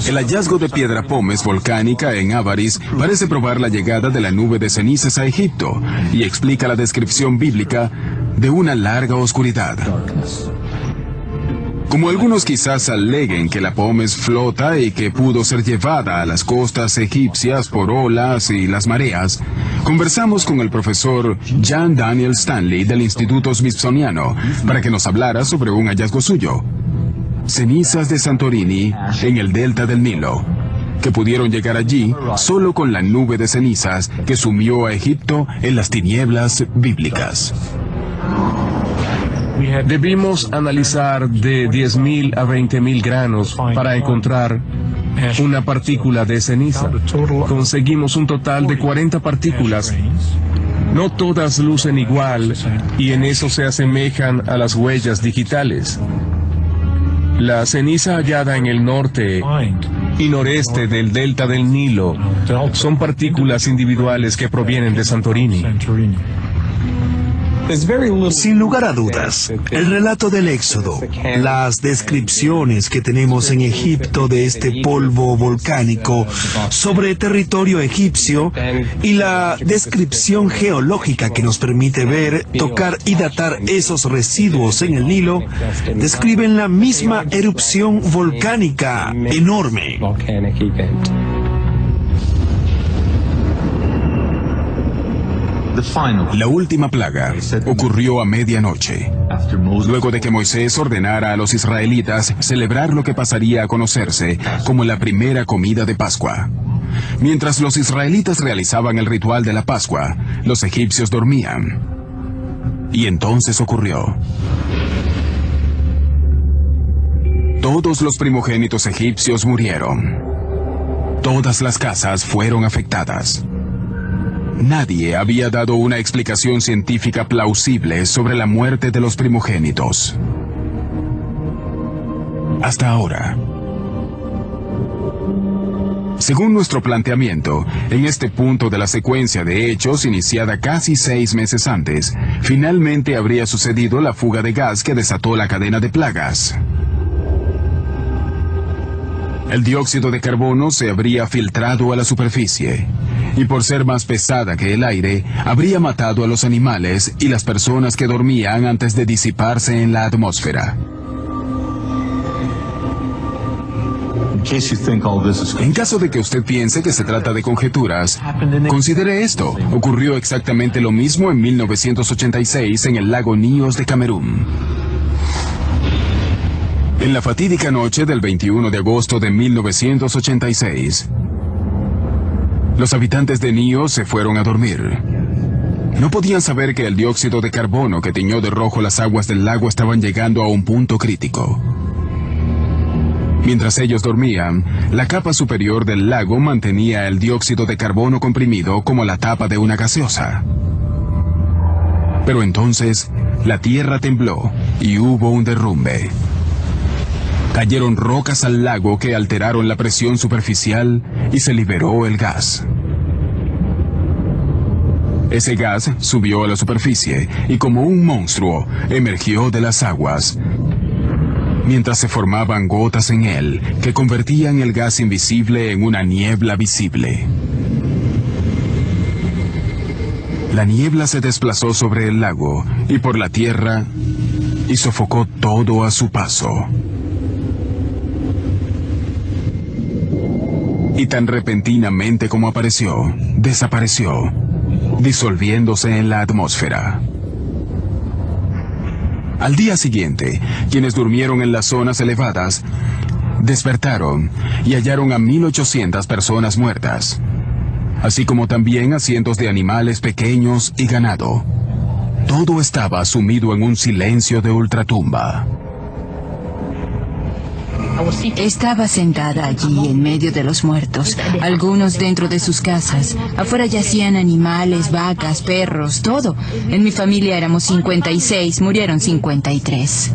El hallazgo de piedra pómez volcánica en Avaris parece probar la llegada de la nube de cenizas a Egipto y explica la descripción bíblica de una larga oscuridad. Como algunos quizás aleguen que la pómez flota y que pudo ser llevada a las costas egipcias por olas y las mareas, conversamos con el profesor Jan Daniel Stanley del Instituto Smithsoniano para que nos hablara sobre un hallazgo suyo: cenizas de Santorini en el delta del Nilo, que pudieron llegar allí solo con la nube de cenizas que sumió a Egipto en las tinieblas bíblicas. Debimos analizar de 10.000 a 20.000 granos para encontrar una partícula de ceniza. Conseguimos un total de 40 partículas. No todas lucen igual y en eso se asemejan a las huellas digitales. La ceniza hallada en el norte y noreste del delta del Nilo son partículas individuales que provienen de Santorini. Sin lugar a dudas, el relato del Éxodo, las descripciones que tenemos en Egipto de este polvo volcánico sobre territorio egipcio y la descripción geológica que nos permite ver, tocar y datar esos residuos en el Nilo, describen la misma erupción volcánica enorme. La última plaga ocurrió a medianoche, luego de que Moisés ordenara a los israelitas celebrar lo que pasaría a conocerse como la primera comida de Pascua. Mientras los israelitas realizaban el ritual de la Pascua, los egipcios dormían. Y entonces ocurrió. Todos los primogénitos egipcios murieron. Todas las casas fueron afectadas. Nadie había dado una explicación científica plausible sobre la muerte de los primogénitos. Hasta ahora. Según nuestro planteamiento, en este punto de la secuencia de hechos iniciada casi 6 meses antes, finalmente habría sucedido la fuga de gas que desató la cadena de plagas. El dióxido de carbono se habría filtrado a la superficie, y por ser más pesada que el aire, habría matado a los animales y las personas que dormían antes de disiparse en la atmósfera. En caso de que usted piense que se trata de conjeturas, considere esto. Ocurrió exactamente lo mismo en 1986 en el lago Níos de Camerún. En la fatídica noche del 21 de agosto de 1986, los habitantes de Níos se fueron a dormir. No podían saber que el dióxido de carbono que tiñó de rojo las aguas del lago estaban llegando a un punto crítico. Mientras ellos dormían, la capa superior del lago mantenía el dióxido de carbono comprimido como la tapa de una gaseosa. Pero entonces, la tierra tembló y hubo un derrumbe. Cayeron rocas al lago que alteraron la presión superficial y se liberó el gas. Ese gas subió a la superficie y como un monstruo emergió de las aguas, mientras se formaban gotas en él que convertían el gas invisible en una niebla visible. La niebla se desplazó sobre el lago y por la tierra y sofocó todo a su paso. Y tan repentinamente como apareció, desapareció, disolviéndose en la atmósfera. Al día siguiente, quienes durmieron en las zonas elevadas, despertaron y hallaron a 1.800 personas muertas, así como también a cientos de animales pequeños y ganado. Todo estaba sumido en un silencio de ultratumba. Estaba sentada allí en medio de los muertos, algunos dentro de sus casas. Afuera yacían animales, vacas, perros, todo. En mi familia éramos 56, murieron 53.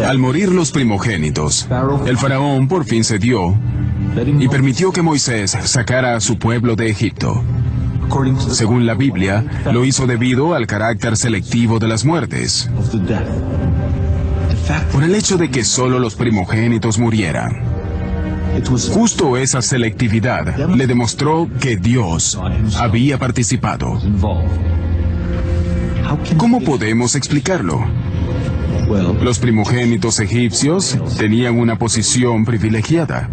Al morir los primogénitos, el faraón por fin cedió y permitió que Moisés sacara a su pueblo de Egipto. Según la Biblia, lo hizo debido al carácter selectivo de las muertes, por el hecho de que solo los primogénitos murieran. Justo esa selectividad le demostró que Dios había participado. ¿Cómo podemos explicarlo? Los primogénitos egipcios tenían una posición privilegiada.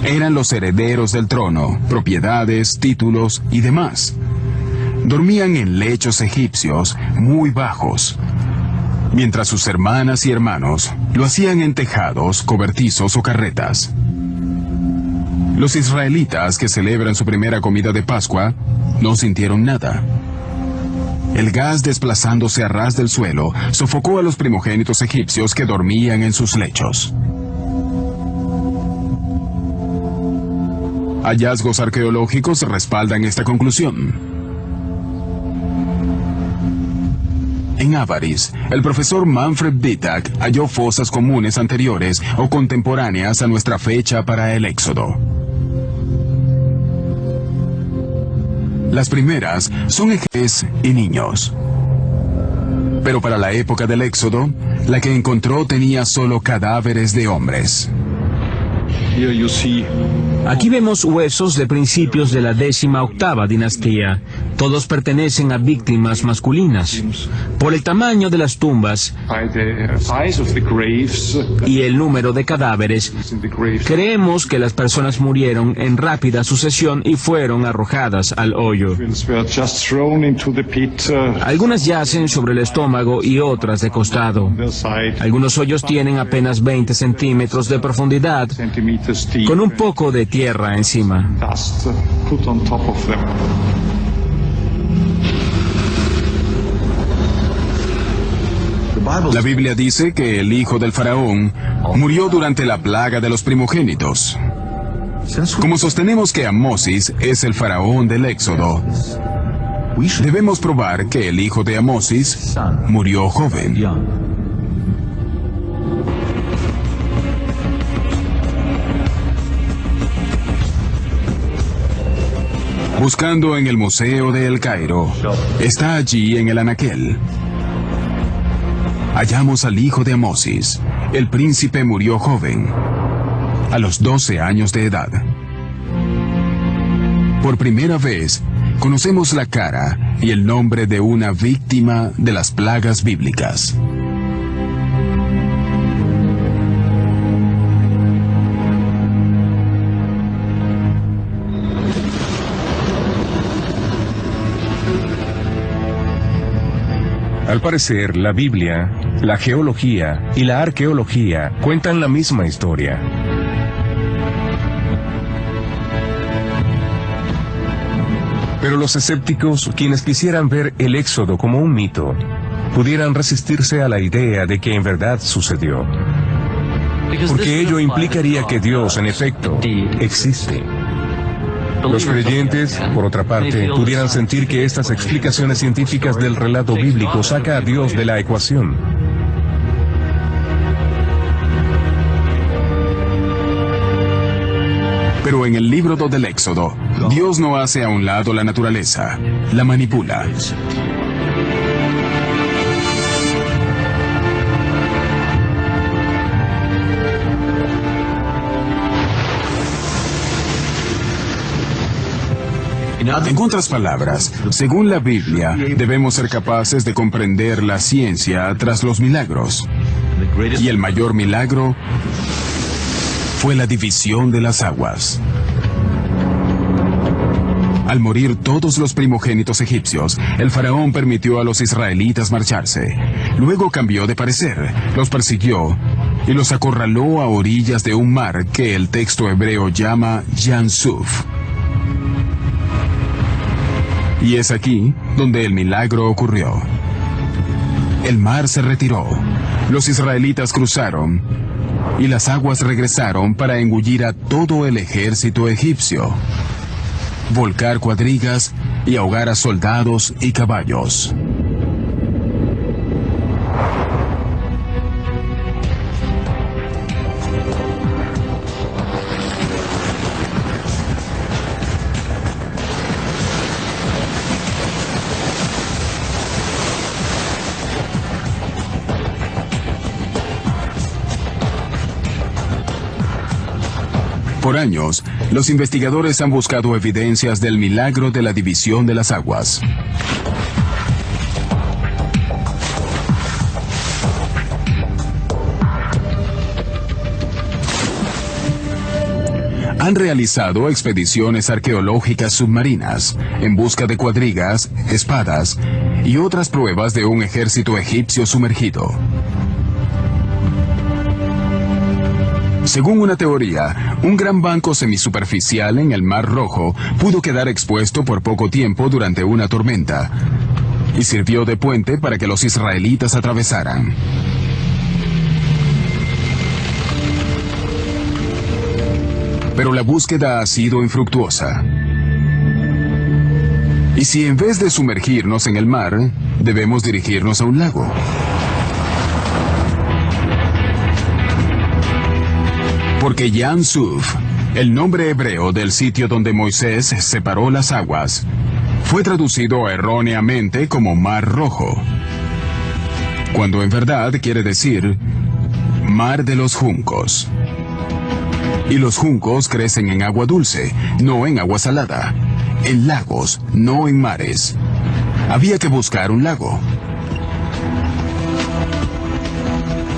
Eran los herederos del trono, propiedades, títulos y demás. Dormían en lechos egipcios muy bajos, mientras sus hermanas y hermanos lo hacían en tejados, cobertizos o carretas. Los israelitas que celebran su primera comida de Pascua no sintieron nada. El gas desplazándose a ras del suelo sofocó a los primogénitos egipcios que dormían en sus lechos. Hallazgos arqueológicos respaldan esta conclusión. En Avaris, el profesor Manfred Bittak halló fosas comunes anteriores o contemporáneas a nuestra fecha para el Éxodo. Las primeras son ejércitos y niños. Pero para la época del Éxodo, la que encontró tenía solo cadáveres de hombres. Aquí vemos huesos de principios de la 18ª dinastía. Todos pertenecen a víctimas masculinas. Por el tamaño de las tumbas y el número de cadáveres, creemos que las personas murieron en rápida sucesión y fueron arrojadas al hoyo. Algunas yacen sobre el estómago y otras de costado. Algunos hoyos tienen apenas 20 centímetros de profundidad, con un poco de tierra encima. La Biblia dice que el hijo del faraón murió durante la plaga de los primogénitos. Como sostenemos que Amosis es el faraón del Éxodo, debemos probar que el hijo de Amosis murió joven. Buscando en el Museo de El Cairo, está allí en el anaquel. Hallamos al hijo de Amosis. El príncipe murió joven, a los 12 años de edad. Por primera vez, conocemos la cara y el nombre de una víctima de las plagas bíblicas. Al parecer, la Biblia, la geología y la arqueología cuentan la misma historia. Pero los escépticos, quienes quisieran ver el Éxodo como un mito, pudieran resistirse a la idea de que en verdad sucedió. Porque ello implicaría que Dios, en efecto, existe. Los creyentes, por otra parte, pudieran sentir que estas explicaciones científicas del relato bíblico saca a Dios de la ecuación. Pero en el libro del Éxodo, Dios no hace a un lado la naturaleza, la manipula. En otras palabras, según la Biblia, debemos ser capaces de comprender la ciencia tras los milagros. Y el mayor milagro fue la división de las aguas. Al morir todos los primogénitos egipcios, el faraón permitió a los israelitas marcharse. Luego cambió de parecer, los persiguió y los acorraló a orillas de un mar que el texto hebreo llama Yam Suf. Y es aquí donde el milagro ocurrió. El mar se retiró, los israelitas cruzaron, y las aguas regresaron para engullir a todo el ejército egipcio, volcar cuadrigas y ahogar a soldados y caballos. Por años, los investigadores han buscado evidencias del milagro de la división de las aguas. Han realizado expediciones arqueológicas submarinas en busca de cuadrigas, espadas y otras pruebas de un ejército egipcio sumergido. Según una teoría, un gran banco semisuperficial en el Mar Rojo pudo quedar expuesto por poco tiempo durante una tormenta y sirvió de puente para que los israelitas atravesaran. Pero la búsqueda ha sido infructuosa. ¿Y si en vez de sumergirnos en el mar, debemos dirigirnos a un lago? Porque Yam Suf, el nombre hebreo del sitio donde Moisés separó las aguas, fue traducido erróneamente como Mar Rojo, cuando en verdad quiere decir Mar de los Juncos. Y los juncos crecen en agua dulce, no en agua salada. En lagos, no en mares. Había que buscar un lago.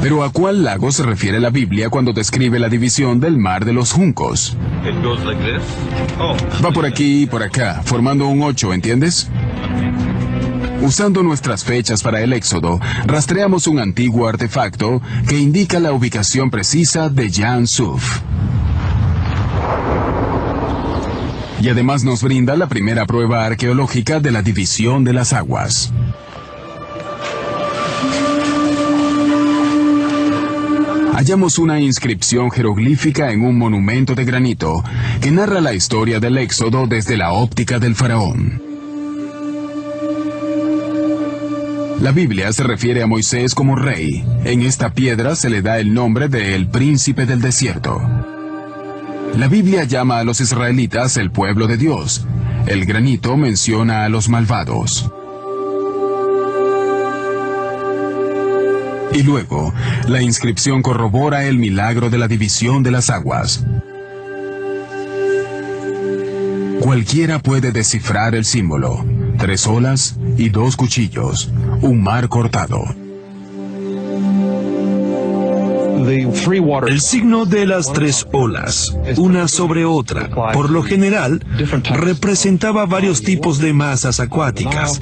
Pero ¿a cuál lago se refiere la Biblia cuando describe la división del mar de los juncos? Va por aquí y por acá, formando un 8, ¿entiendes? Usando nuestras fechas para el Éxodo, rastreamos un antiguo artefacto que indica la ubicación precisa de Jan Suf. Y además nos brinda la primera prueba arqueológica de la división de las aguas. Hallamos una inscripción jeroglífica en un monumento de granito que narra la historia del Éxodo desde la óptica del faraón. La Biblia se refiere a Moisés como rey. En esta piedra se le da el nombre de el príncipe del desierto. La Biblia llama a los israelitas el pueblo de Dios. El granito menciona a los malvados. Y luego, la inscripción corrobora el milagro de la división de las aguas. Cualquiera puede descifrar el símbolo: 3 olas y 2 cuchillos, un mar cortado. El signo de las 3 olas, una sobre otra, por lo general, representaba varios tipos de masas acuáticas.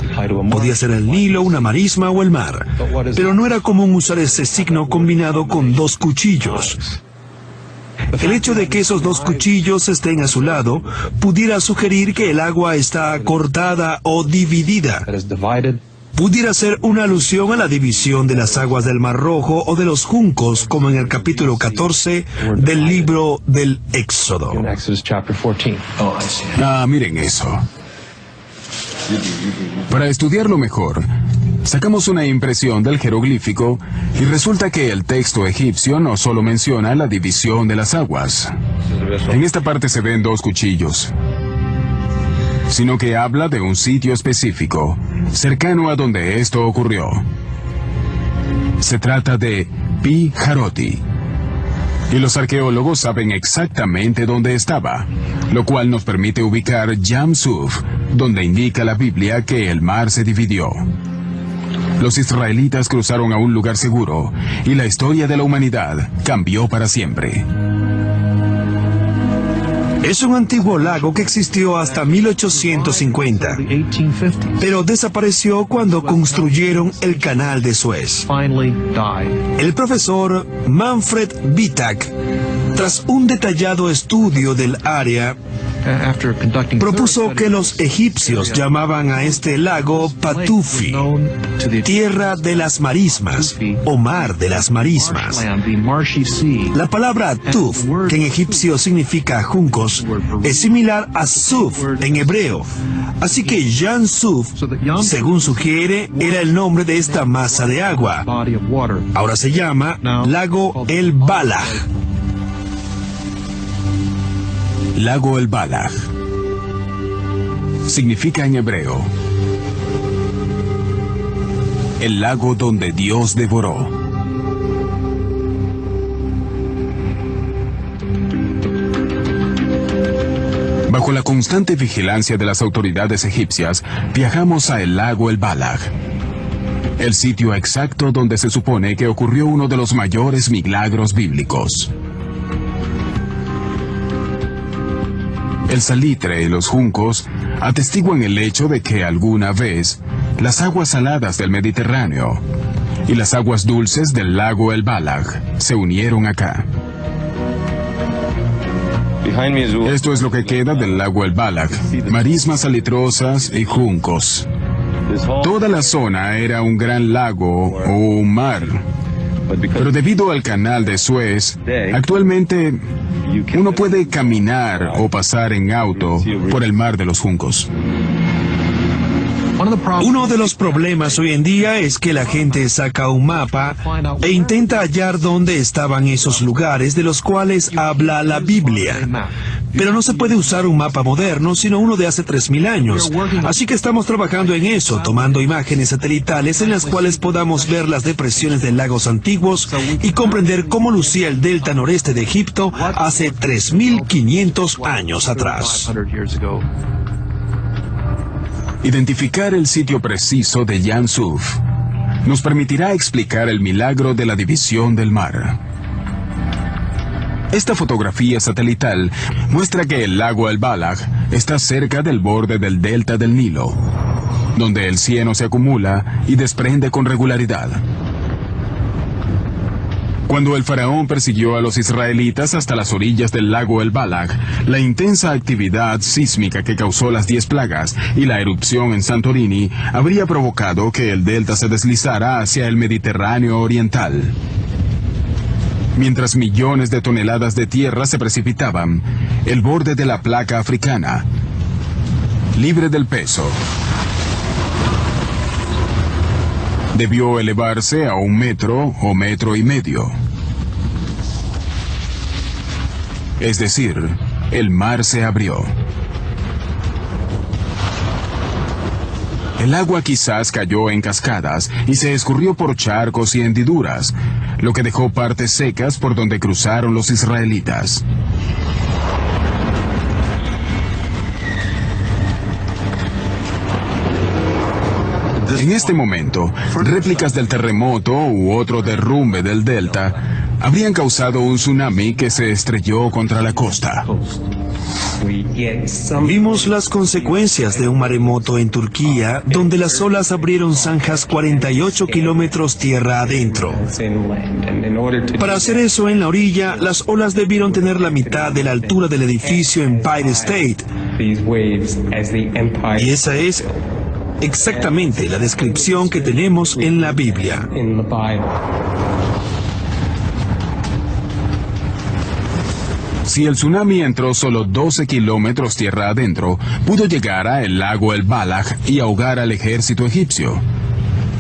Podía ser el Nilo, una marisma o el mar, pero no era común usar ese signo combinado con 2 cuchillos. El hecho de que esos 2 cuchillos estén a su lado pudiera sugerir que el agua está cortada o dividida. Pudiera ser una alusión a la división de las aguas del Mar Rojo o de los juncos, como en el capítulo 14 del libro del Éxodo. Miren eso. Para estudiarlo mejor, sacamos una impresión del jeroglífico y resulta que el texto egipcio no solo menciona la división de las aguas. En esta parte se ven 2 cuchillos, sino que habla de un sitio específico, cercano a donde esto ocurrió. Se trata de Pi Jaroti, y los arqueólogos saben exactamente dónde estaba, lo cual nos permite ubicar Yam Suf, donde indica la Biblia que el mar se dividió. Los israelitas cruzaron a un lugar seguro, y la historia de la humanidad cambió para siempre. Es un antiguo lago que existió hasta 1850, pero desapareció cuando construyeron el canal de Suez. El profesor Manfred Wittak, tras un detallado estudio del área, propuso que los egipcios llamaban a este lago Patufi, tierra de las marismas o mar de las marismas. La palabra tuf, que en egipcio significa juncos, es similar a suf en hebreo, así que Jan Suf, según sugiere, era el nombre de esta masa de agua. Ahora se llama Lago El Balaj. Lago El Balaj significa en hebreo el lago donde Dios devoró. Bajo la constante vigilancia de las autoridades egipcias, viajamos a el lago El Balaj, el sitio exacto donde se supone que ocurrió uno de los mayores milagros bíblicos. El salitre y los juncos atestiguan el hecho de que alguna vez las aguas saladas del Mediterráneo y las aguas dulces del lago El Balaj se unieron acá. Esto es lo que queda del lago El Balaj: marismas salitrosas y juncos. Toda la zona era un gran lago o un mar. Pero debido al canal de Suez, actualmente uno puede caminar o pasar en auto por el mar de los juncos. Uno de los problemas hoy en día es que la gente saca un mapa e intenta hallar dónde estaban esos lugares de los cuales habla la Biblia. Pero no se puede usar un mapa moderno, sino uno de hace 3000 años. Así que estamos trabajando en eso, tomando imágenes satelitales en las cuales podamos ver las depresiones de lagos antiguos y comprender cómo lucía el delta noreste de Egipto hace 3500 años atrás. Identificar el sitio preciso de Jan Suf nos permitirá explicar el milagro de la división del mar. Esta fotografía satelital muestra que el lago El Balag está cerca del borde del delta del Nilo, donde el cieno se acumula y desprende con regularidad. Cuando el faraón persiguió a los israelitas hasta las orillas del lago El Balag, la intensa actividad sísmica que causó las 10 plagas y la erupción en Santorini habría provocado que el delta se deslizara hacia el Mediterráneo oriental. Mientras millones de toneladas de tierra se precipitaban, el borde de la placa africana, libre del peso, debió elevarse a 1 metro o metro y medio. Es decir, el mar se abrió. El agua quizás cayó en cascadas y se escurrió por charcos y hendiduras, lo que dejó partes secas por donde cruzaron los israelitas. En este momento, réplicas del terremoto u otro derrumbe del delta habrían causado un tsunami que se estrelló contra la costa. Vimos las consecuencias de un maremoto en Turquía, donde las olas abrieron zanjas 48 kilómetros tierra adentro. Para hacer eso en la orilla, las olas debieron tener la mitad de la altura del edificio Empire State. Y esa es exactamente la descripción que tenemos en la Biblia. Si el tsunami entró solo 12 kilómetros tierra adentro, pudo llegar a el lago El Balag y ahogar al ejército egipcio.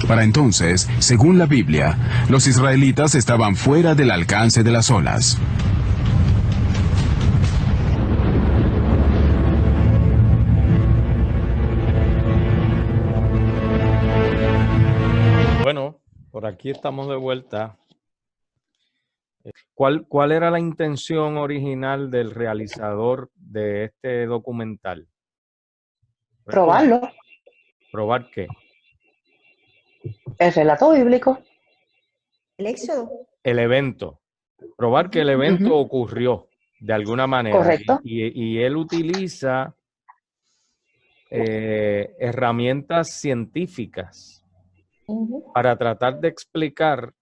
Para entonces, según la Biblia, los israelitas estaban fuera del alcance de las olas. Bueno, por aquí estamos de vuelta. ¿Cuál era la intención original del realizador de este documental? Probarlo. ¿Probar qué? El relato bíblico. El éxodo. El evento. Probar que el evento ocurrió de alguna manera. Correcto. Y él utiliza herramientas científicas para tratar de explicar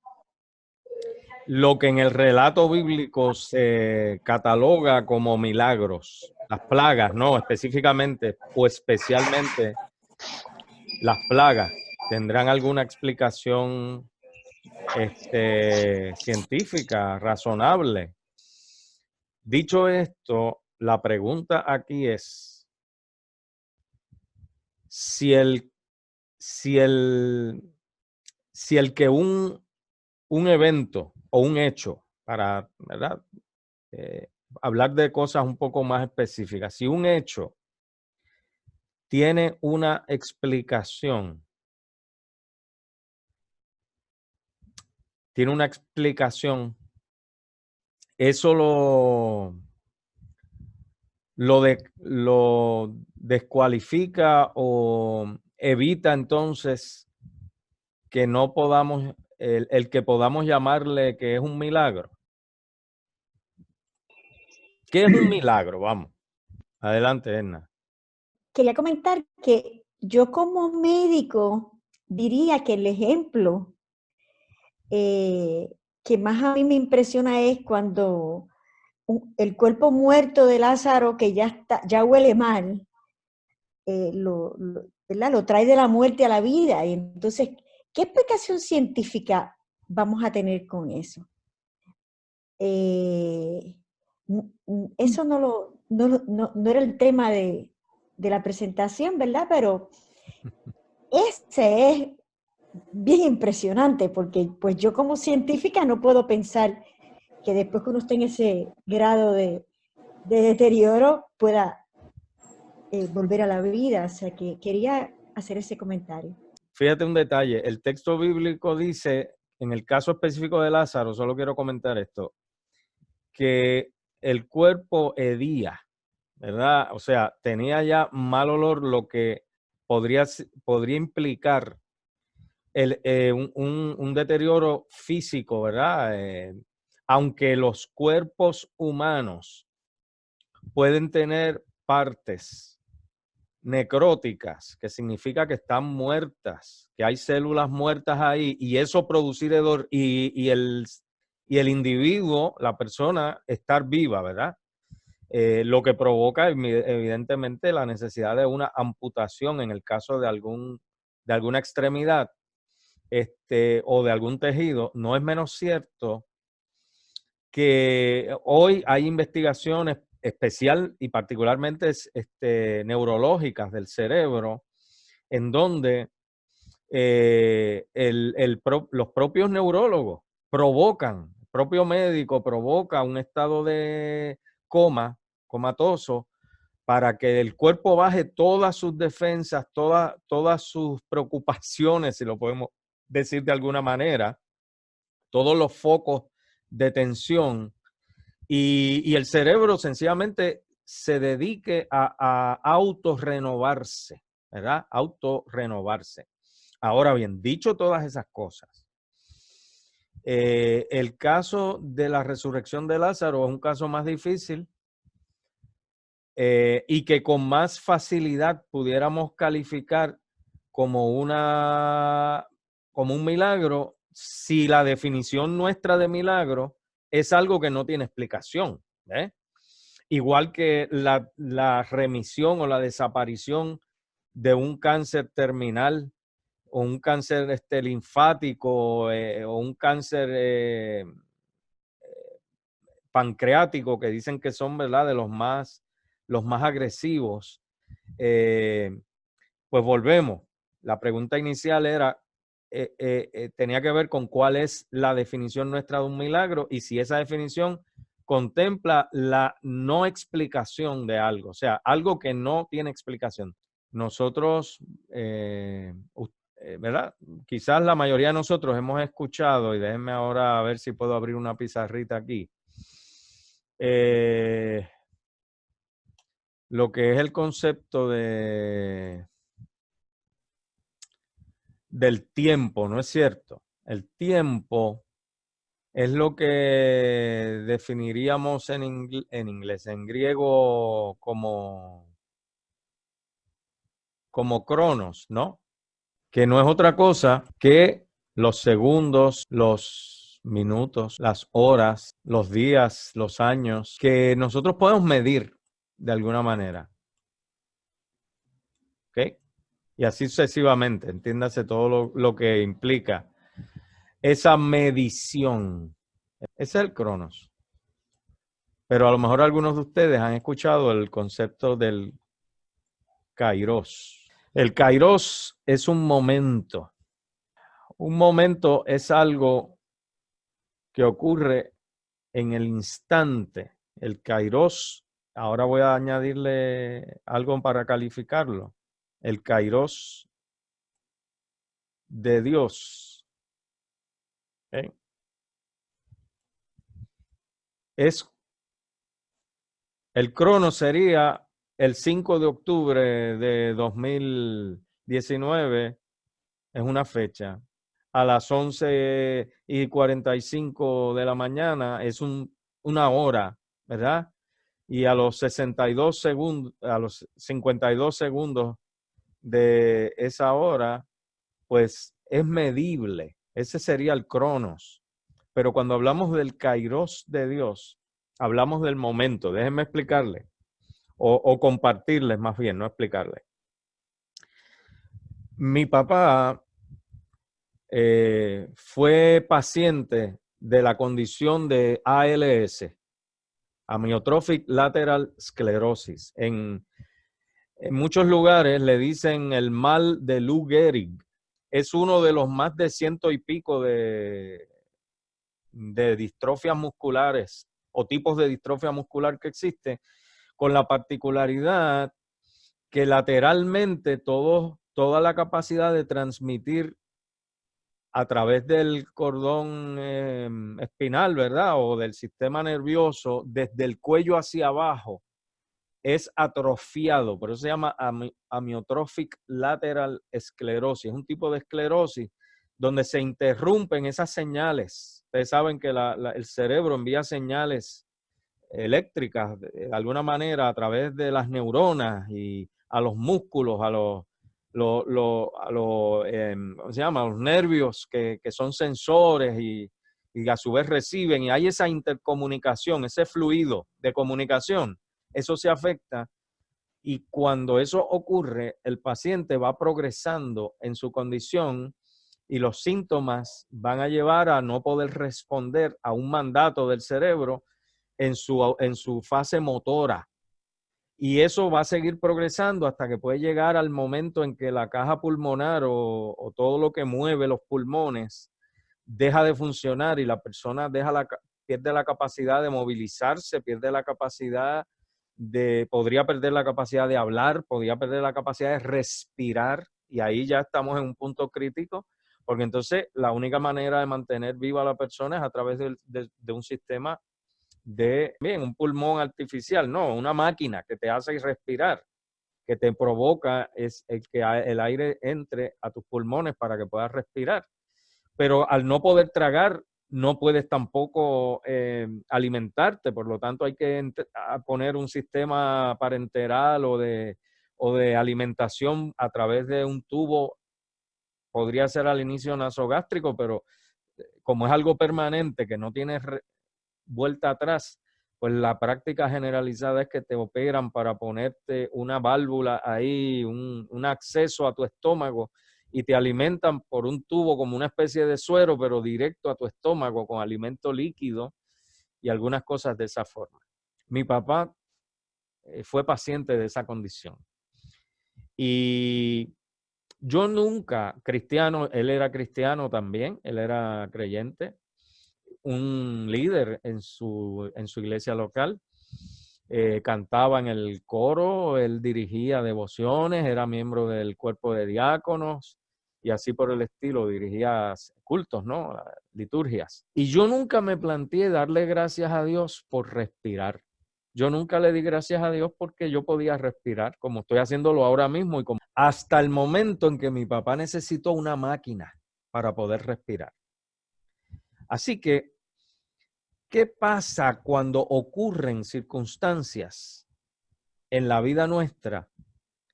lo que en el relato bíblico se cataloga como milagros. Las plagas, no, específicamente o especialmente las plagas. ¿Tendrán alguna explicación científica, razonable? Dicho esto, la pregunta aquí es si el que un evento o un hecho, para, ¿verdad? Hablar de cosas un poco más específicas, si un hecho tiene una explicación, eso lo descualifica o evita entonces que no podamos, el que podamos llamarle que es un milagro. ¿Qué es un milagro? Vamos. Adelante, Edna. Quería comentar que yo como médico diría que el ejemplo que más a mí me impresiona es cuando el cuerpo muerto de Lázaro, que ya huele mal, lo trae de la muerte a la vida. Y entonces, ¿qué explicación científica vamos a tener con eso? Eso no era el tema de la presentación, ¿verdad? Pero ese es bien impresionante, porque pues yo como científica no puedo pensar que después que uno esté en ese grado de de deterioro pueda volver a la vida. O sea, que quería hacer ese comentario. Fíjate un detalle, el texto bíblico dice, en el caso específico de Lázaro, solo quiero comentar esto, que el cuerpo hedía, ¿verdad? O sea, tenía ya mal olor, lo que podría implicar un deterioro físico, ¿verdad? Aunque los cuerpos humanos pueden tener partes necróticas, que significa que están muertas, que hay células muertas ahí, y eso producir hedor, y el individuo, la persona, estar viva, ¿verdad? Lo que provoca evidentemente la necesidad de una amputación en el caso de alguna extremidad o de algún tejido. No es menos cierto que hoy hay investigaciones especial y particularmente neurológicas del cerebro, en donde los propios neurólogos provocan, el propio médico provoca un estado de comatoso, para que el cuerpo baje todas sus defensas, todas sus preocupaciones, si lo podemos decir de alguna manera, todos los focos de tensión, y el cerebro sencillamente se dedique a autorrenovarse, ¿verdad? Autorrenovarse. Ahora bien, dicho todas esas cosas, el caso de la resurrección de Lázaro es un caso más difícil y que con más facilidad pudiéramos calificar como un milagro si la definición nuestra de milagro es algo que no tiene explicación, ¿eh? Igual que la remisión o la desaparición de un cáncer terminal o un cáncer linfático o un cáncer pancreático, que dicen que son, ¿verdad?, de los más agresivos. Pues volvemos. La pregunta inicial era, tenía que ver con cuál es la definición nuestra de un milagro y si esa definición contempla la no explicación de algo, o sea, algo que no tiene explicación. Nosotros, ¿verdad? Quizás la mayoría de nosotros hemos escuchado, y déjenme ahora ver si puedo abrir una pizarrita aquí, lo que es el concepto del tiempo, ¿no es cierto? El tiempo es lo que definiríamos en griego como cronos, ¿no? Que no es otra cosa que los segundos, los minutos, las horas, los días, los años, que nosotros podemos medir de alguna manera. ¿Ok? Y así sucesivamente, entiéndase todo lo que implica esa medición. Ese es el cronos. Pero a lo mejor algunos de ustedes han escuchado el concepto del kairos. El kairos es un momento. Un momento es algo que ocurre en el instante. El kairos, ahora voy a añadirle algo para calificarlo. El kairos de Dios. ¿Okay? El crono sería el 5 de octubre de 2019, es una fecha. A las 11:45 de la mañana es una hora, ¿verdad? Y a los 52 segundos, a los 52 segundos de esa hora, pues es medible. Ese sería el cronos. Pero cuando hablamos del kairos de Dios, hablamos del momento. Déjenme explicarle o compartirles más bien, no explicarle. Mi papá fue paciente de la condición de ALS, Amyotrophic Lateral Sclerosis. En muchos lugares le dicen el mal de Lou Gehrig. Es uno de los más de 100 y pico de distrofias musculares o tipos de distrofia muscular que existe, con la particularidad que lateralmente toda la capacidad de transmitir a través del cordón espinal, ¿verdad? O del sistema nervioso, desde el cuello hacia abajo, es atrofiado. Por eso se llama amyotrophic lateral sclerosis. Es un tipo de esclerosis donde se interrumpen esas señales. Ustedes saben que el cerebro envía señales eléctricas de alguna manera a través de las neuronas y a los músculos, a los ¿cómo se llama? Los nervios que son sensores y a su vez reciben, y hay esa intercomunicación, ese fluido de comunicación, eso se afecta, y cuando eso ocurre, el paciente va progresando en su condición y los síntomas van a llevar a no poder responder a un mandato del cerebro en su fase motora. Y eso va a seguir progresando hasta que puede llegar al momento en que la caja pulmonar o todo lo que mueve los pulmones deja de funcionar y la persona pierde la capacidad de movilizarse, podría perder la capacidad de hablar, podría perder la capacidad de respirar, y ahí ya estamos en un punto crítico, porque entonces la única manera de mantener viva a la persona es a través de un sistema un pulmón artificial, no, una máquina que te hace respirar, que te provoca es que el aire entre a tus pulmones para que puedas respirar. Pero al no poder tragar, no puedes tampoco alimentarte, por lo tanto hay que poner un sistema parenteral o de alimentación a través de un tubo. Podría ser al inicio nasogástrico, pero como es algo permanente que no tiene vuelta atrás, pues la práctica generalizada es que te operan para ponerte una válvula ahí, un acceso a tu estómago, y te alimentan por un tubo como una especie de suero, pero directo a tu estómago con alimento líquido y algunas cosas de esa forma. Mi papá fue paciente de esa condición. Y yo nunca, cristiano, él era cristiano también, él era creyente, un líder en su iglesia local, cantaba en el coro, él dirigía devociones, era miembro del cuerpo de diáconos y así por el estilo, dirigía cultos, ¿no? Liturgias. Y yo nunca me planteé darle gracias a Dios por respirar. Yo nunca le di gracias a Dios porque yo podía respirar, como estoy haciéndolo ahora mismo, hasta el momento en que mi papá necesitó una máquina para poder respirar. Así que, ¿qué pasa cuando ocurren circunstancias en la vida nuestra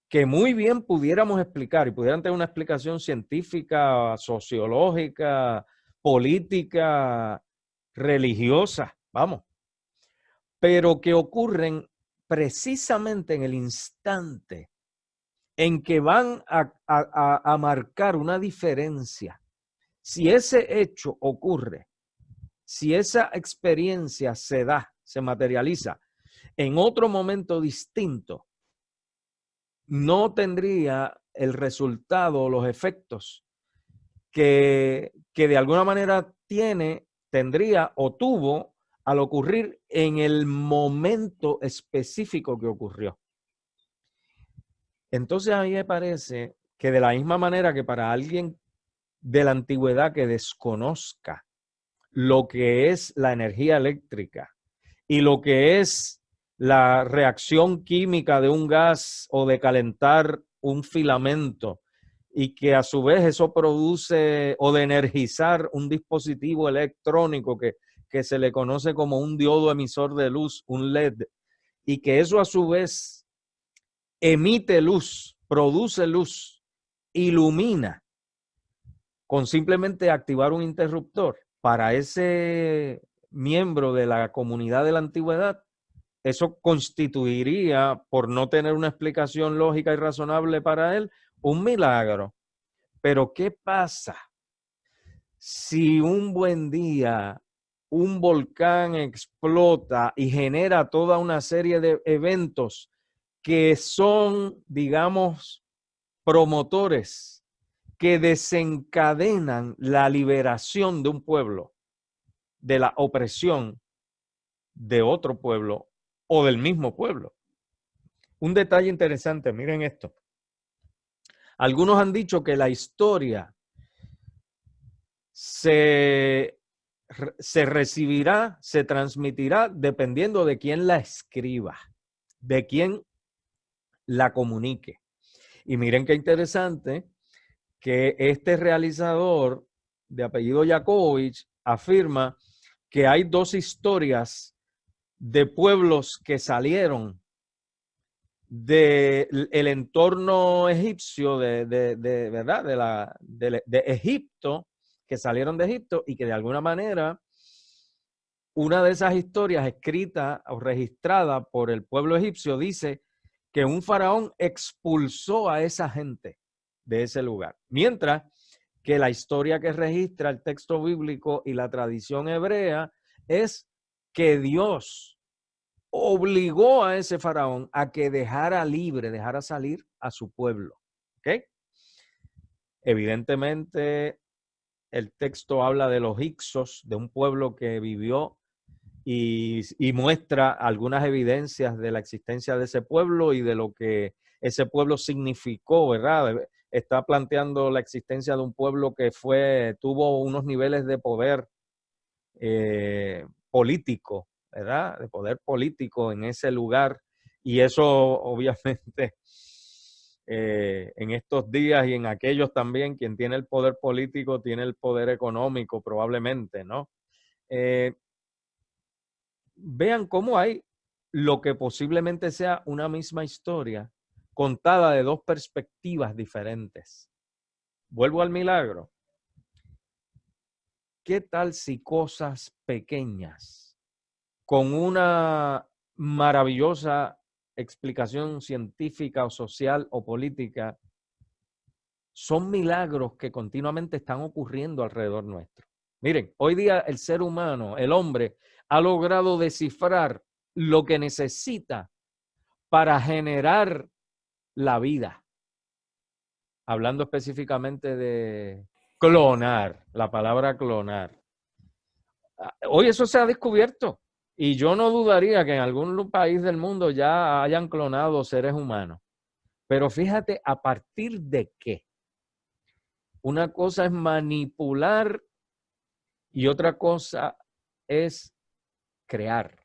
que muy bien pudiéramos explicar y pudieran tener una explicación científica, sociológica, política, religiosa, vamos, pero que ocurren precisamente en el instante en que van a marcar una diferencia? Si ese hecho ocurre, si esa experiencia se da, se materializa en otro momento distinto, no tendría el resultado o los efectos que de alguna manera tendría o tuvo al ocurrir en el momento específico que ocurrió. Entonces a mí me parece que de la misma manera que para alguien de la antigüedad que desconozca lo que es la energía eléctrica y lo que es la reacción química de un gas o de calentar un filamento, y que a su vez eso produce, o de energizar un dispositivo electrónico que se le conoce como un diodo emisor de luz, un LED, y que eso a su vez emite luz, produce luz, ilumina, con simplemente activar un interruptor. Para ese miembro de la comunidad de la antigüedad, eso constituiría, por no tener una explicación lógica y razonable para él, un milagro. Pero ¿qué pasa si un buen día un volcán explota y genera toda una serie de eventos que son, digamos, promotores, que desencadenan la liberación de un pueblo de la opresión de otro pueblo o del mismo pueblo. Un detalle interesante, miren esto. Algunos han dicho que la historia se recibirá, se transmitirá dependiendo de quién la escriba, de quién la comunique. Y miren qué interesante que este realizador de apellido Yakovovich afirma que hay dos historias de pueblos que salieron del entorno egipcio, ¿verdad? de Egipto, que salieron de Egipto y que de alguna manera una de esas historias escrita o registrada por el pueblo egipcio dice que un faraón expulsó a esa gente de ese lugar. Mientras que la historia que registra el texto bíblico y la tradición hebrea es que Dios obligó a ese faraón a que dejara libre, dejara salir a su pueblo. ¿Ok? Evidentemente, el texto habla de los Hyksos, de un pueblo que vivió y muestra algunas evidencias de la existencia de ese pueblo y de lo que ese pueblo significó, ¿verdad? Está planteando la existencia de un pueblo que tuvo unos niveles de poder político, ¿verdad? De poder político en ese lugar. Y eso obviamente en estos días y en aquellos también, quien tiene el poder político tiene el poder económico probablemente, ¿no? Vean cómo hay lo que posiblemente sea una misma historia contada de dos perspectivas diferentes. Vuelvo al milagro. ¿Qué tal si cosas pequeñas con una maravillosa explicación científica o social o política son milagros que continuamente están ocurriendo alrededor nuestro? Miren, hoy día el ser humano, el hombre, ha logrado descifrar lo que necesita para generar la vida. Hablando específicamente de clonar, la palabra clonar. Hoy eso se ha descubierto y yo no dudaría que en algún país del mundo ya hayan clonado seres humanos. Pero fíjate, ¿a partir de qué? Una cosa es manipular y otra cosa es crear.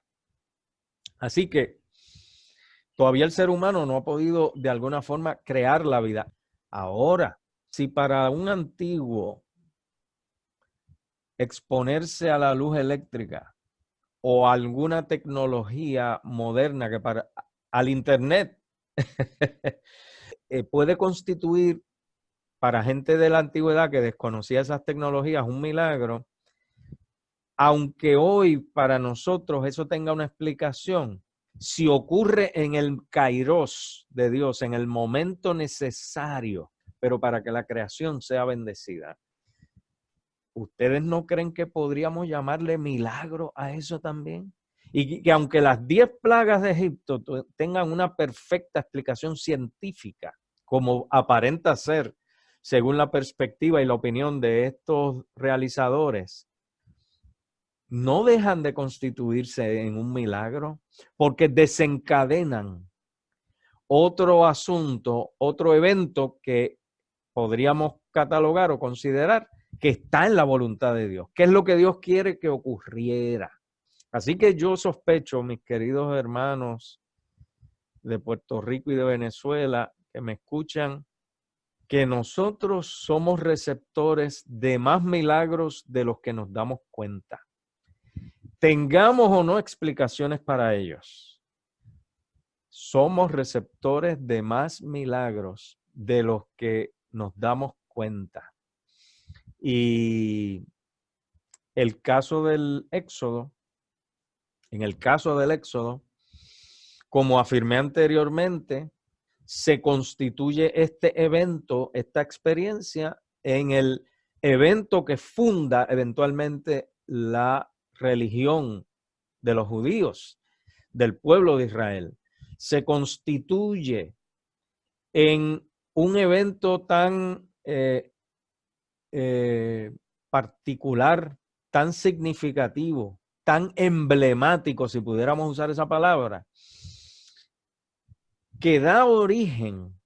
Así que todavía el ser humano no ha podido de alguna forma crear la vida. Ahora, si para un antiguo exponerse a la luz eléctrica o alguna tecnología moderna que al internet puede constituir para gente de la antigüedad que desconocía esas tecnologías un milagro, aunque hoy para nosotros eso tenga una explicación, si ocurre en el kairos de Dios, en el momento necesario, pero para que la creación sea bendecida, ¿ustedes no creen que podríamos llamarle milagro a eso también? Y que aunque las 10 plagas de Egipto tengan una perfecta explicación científica, como aparenta ser, según la perspectiva y la opinión de estos realizadores, no dejan de constituirse en un milagro porque desencadenan otro asunto, otro evento que podríamos catalogar o considerar que está en la voluntad de Dios, que es lo que Dios quiere que ocurriera. Así que yo sospecho, mis queridos hermanos de Puerto Rico y de Venezuela que me escuchan, que nosotros somos receptores de más milagros de los que nos damos cuenta. Tengamos o no explicaciones para ellos, somos receptores de más milagros de los que nos damos cuenta. Y el caso del Éxodo, en el caso del Éxodo, como afirmé anteriormente, se constituye este evento, esta experiencia, en el evento que funda eventualmente la religión de los judíos, del pueblo de Israel. Se constituye en un evento tan particular, tan significativo, tan emblemático, si pudiéramos usar esa palabra, que da origen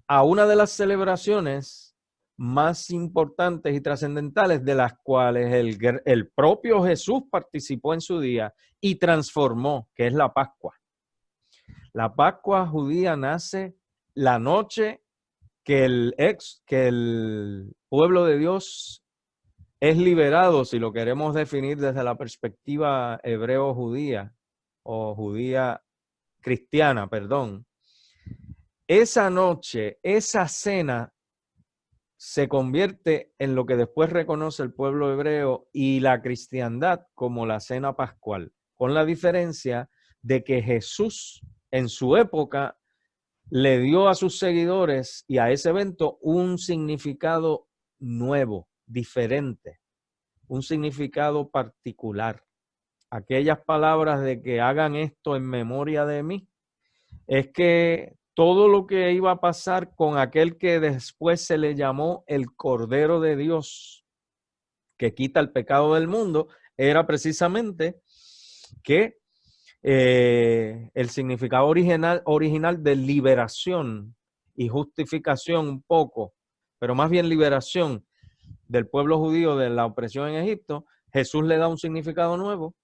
a una de las celebraciones más importantes y trascendentales de las cuales el propio Jesús participó en su día y transformó, que es la Pascua. La Pascua judía nace la noche que el pueblo de Dios es liberado, si lo queremos definir desde la perspectiva hebreo-judía o judía cristiana, perdón. Esa noche, esa cena se convierte en lo que después reconoce el pueblo hebreo y la cristiandad como la cena pascual, con la diferencia de que Jesús en su época le dio a sus seguidores y a ese evento un significado nuevo, diferente, un significado particular. Aquellas palabras de que hagan esto en memoria de mí, es que todo lo que iba a pasar con aquel que después se le llamó el Cordero de Dios, que quita el pecado del mundo, era precisamente que el significado original de liberación y justificación un poco, pero más bien liberación del pueblo judío de la opresión en Egipto, Jesús le da un significado nuevo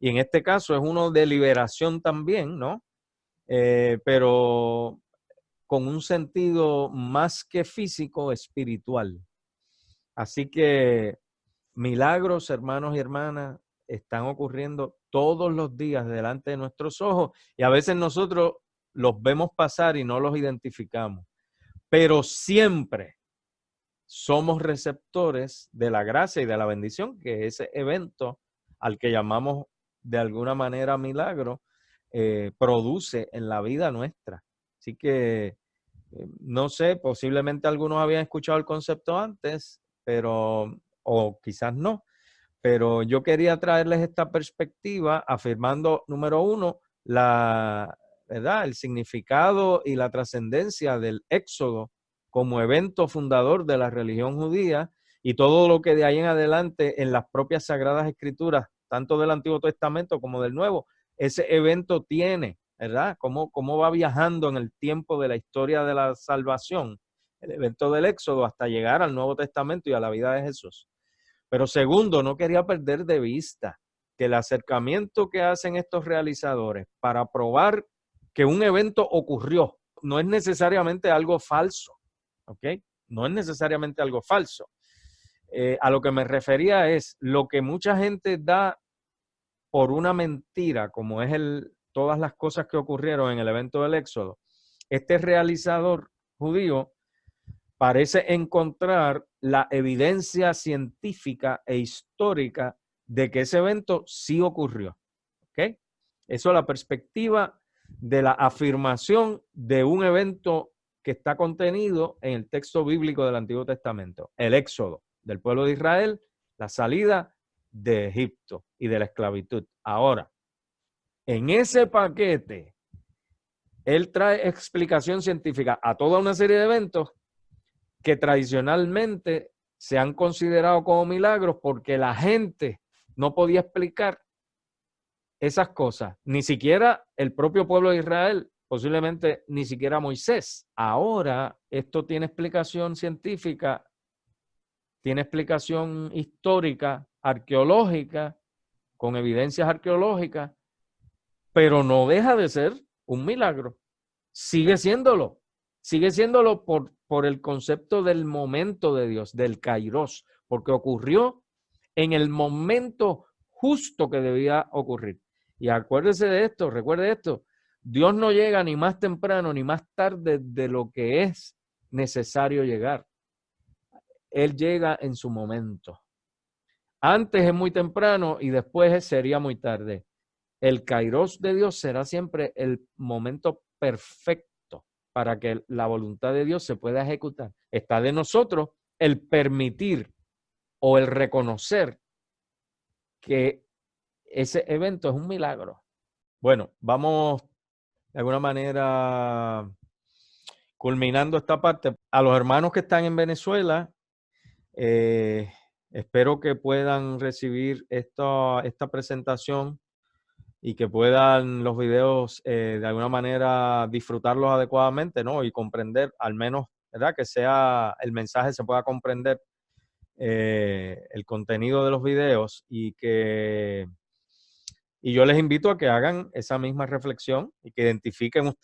y en este caso es uno de liberación también, ¿no? Pero con un sentido más que físico, espiritual. Así que milagros, hermanos y hermanas, están ocurriendo todos los días delante de nuestros ojos y a veces nosotros los vemos pasar y no los identificamos. Pero siempre somos receptores de la gracia y de la bendición que ese evento, al que llamamos de alguna manera milagro, produce en la vida nuestra. Así que, no sé, posiblemente algunos habían escuchado el concepto antes, pero, o quizás no, pero yo quería traerles esta perspectiva afirmando, número uno, ¿verdad? El significado y la trascendencia del Éxodo como evento fundador de la religión judía y todo lo que de ahí en adelante en las propias Sagradas Escrituras, tanto del Antiguo Testamento como del Nuevo, ese evento tiene, ¿verdad? Cómo va viajando en el tiempo de la historia de la salvación, el evento del Éxodo, hasta llegar al Nuevo Testamento y a la vida de Jesús. Pero segundo, no quería perder de vista que el acercamiento que hacen estos realizadores para probar que un evento ocurrió no es necesariamente algo falso, ¿ok? No es necesariamente algo falso. A lo que me refería es lo que mucha gente da por una mentira, como es todas las cosas que ocurrieron en el evento del Éxodo. Este realizador judío parece encontrar la evidencia científica e histórica de que ese evento sí ocurrió. ¿Ok? Eso es la perspectiva de la afirmación de un evento que está contenido en el texto bíblico del Antiguo Testamento. El éxodo del pueblo de Israel, la salida de Egipto y de la esclavitud. Ahora, en ese paquete, él trae explicación científica a toda una serie de eventos que tradicionalmente se han considerado como milagros porque la gente no podía explicar esas cosas. Ni siquiera el propio pueblo de Israel, posiblemente ni siquiera Moisés. Ahora esto tiene explicación científica, tiene explicación histórica, arqueológica, con evidencias arqueológicas, pero no deja de ser un milagro. Sigue siéndolo por el concepto del momento de Dios, del kairos, porque ocurrió en el momento justo que debía ocurrir. Y acuérdese de esto, recuerde esto, Dios no llega ni más temprano ni más tarde de lo que es necesario llegar. Él llega en su momento. Antes es muy temprano y después sería muy tarde. El kairos de Dios será siempre el momento perfecto para que la voluntad de Dios se pueda ejecutar. Está de nosotros el permitir o el reconocer que ese evento es un milagro. Bueno, vamos de alguna manera culminando esta parte. A los hermanos que están en Venezuela, Espero que puedan recibir esta presentación y que puedan los videos de alguna manera disfrutarlos adecuadamente, ¿no? Y comprender, al menos, ¿verdad? Que sea el mensaje se pueda comprender el contenido de los videos y yo les invito a que hagan esa misma reflexión y que identifiquen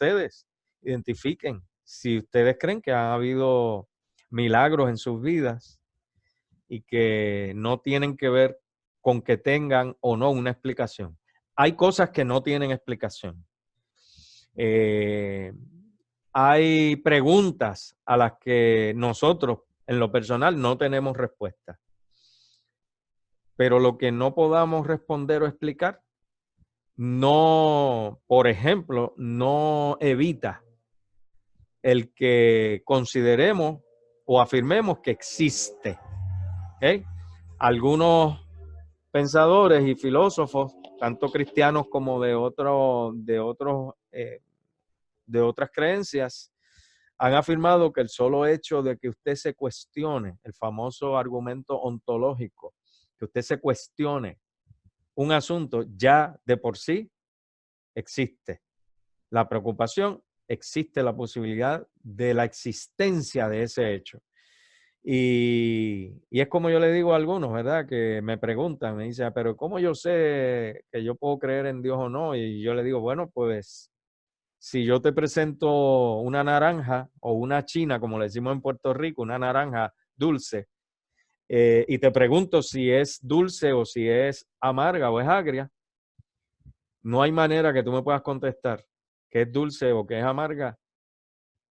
si ustedes creen que han habido milagros en sus vidas y que no tienen que ver con que tengan o no una explicación. Hay cosas que no tienen explicación. Hay preguntas a las que nosotros, en lo personal, no tenemos respuesta. Pero lo que no podamos responder o explicar, no, por ejemplo, no evita el que consideremos o afirmemos que existe. ¿Okay? Algunos pensadores y filósofos, tanto cristianos como de otras creencias, han afirmado que el solo hecho de que usted se cuestione, el famoso argumento ontológico, que usted se cuestione un asunto, ya de por sí existe la preocupación, existe la posibilidad de la existencia de ese hecho. Y es como yo le digo a algunos, ¿verdad? Que me preguntan, me dicen, pero ¿cómo yo sé que yo puedo creer en Dios o no? Y yo le digo, bueno, pues si yo te presento una naranja o una china, como le decimos en Puerto Rico, una naranja dulce, y te pregunto si es dulce o si es amarga o es agria, no hay manera que tú me puedas contestar que es dulce o que es amarga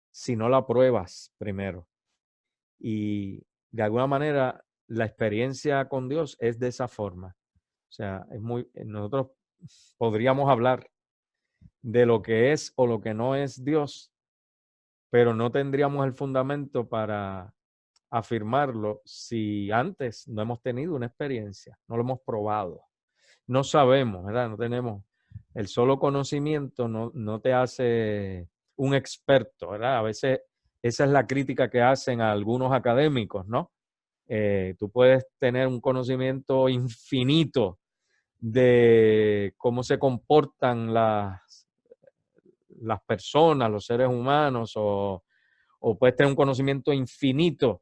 si no la pruebas primero. Y de alguna manera la experiencia con Dios es de esa forma. O sea, nosotros podríamos hablar de lo que es o lo que no es Dios, pero no tendríamos el fundamento para afirmarlo si antes no hemos tenido una experiencia, no lo hemos probado. No sabemos, ¿verdad? No tenemos el solo conocimiento, no te hace un experto, ¿verdad? A veces esa es la crítica que hacen a algunos académicos, ¿no? Tú puedes tener un conocimiento infinito de cómo se comportan las personas, los seres humanos, o puedes tener un conocimiento infinito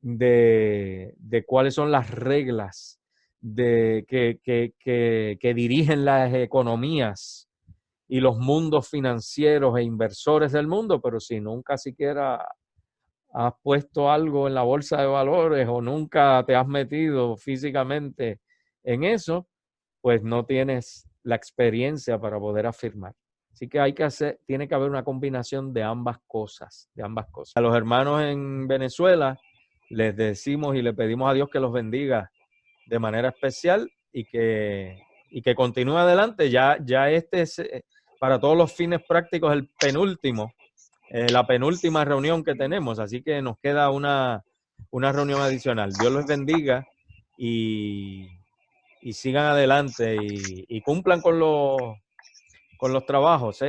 de cuáles son las reglas que dirigen las economías y los mundos financieros e inversores del mundo, pero si nunca siquiera has puesto algo en la bolsa de valores o nunca te has metido físicamente en eso, pues no tienes la experiencia para poder afirmar. Así que tiene que haber una combinación de ambas cosas, A los hermanos en Venezuela les decimos y le pedimos a Dios que los bendiga de manera especial y que continúe adelante. Ya este es, para todos los fines prácticos, la penúltima reunión que tenemos, así que nos queda una reunión adicional. Dios los bendiga y sigan adelante y cumplan con los trabajos,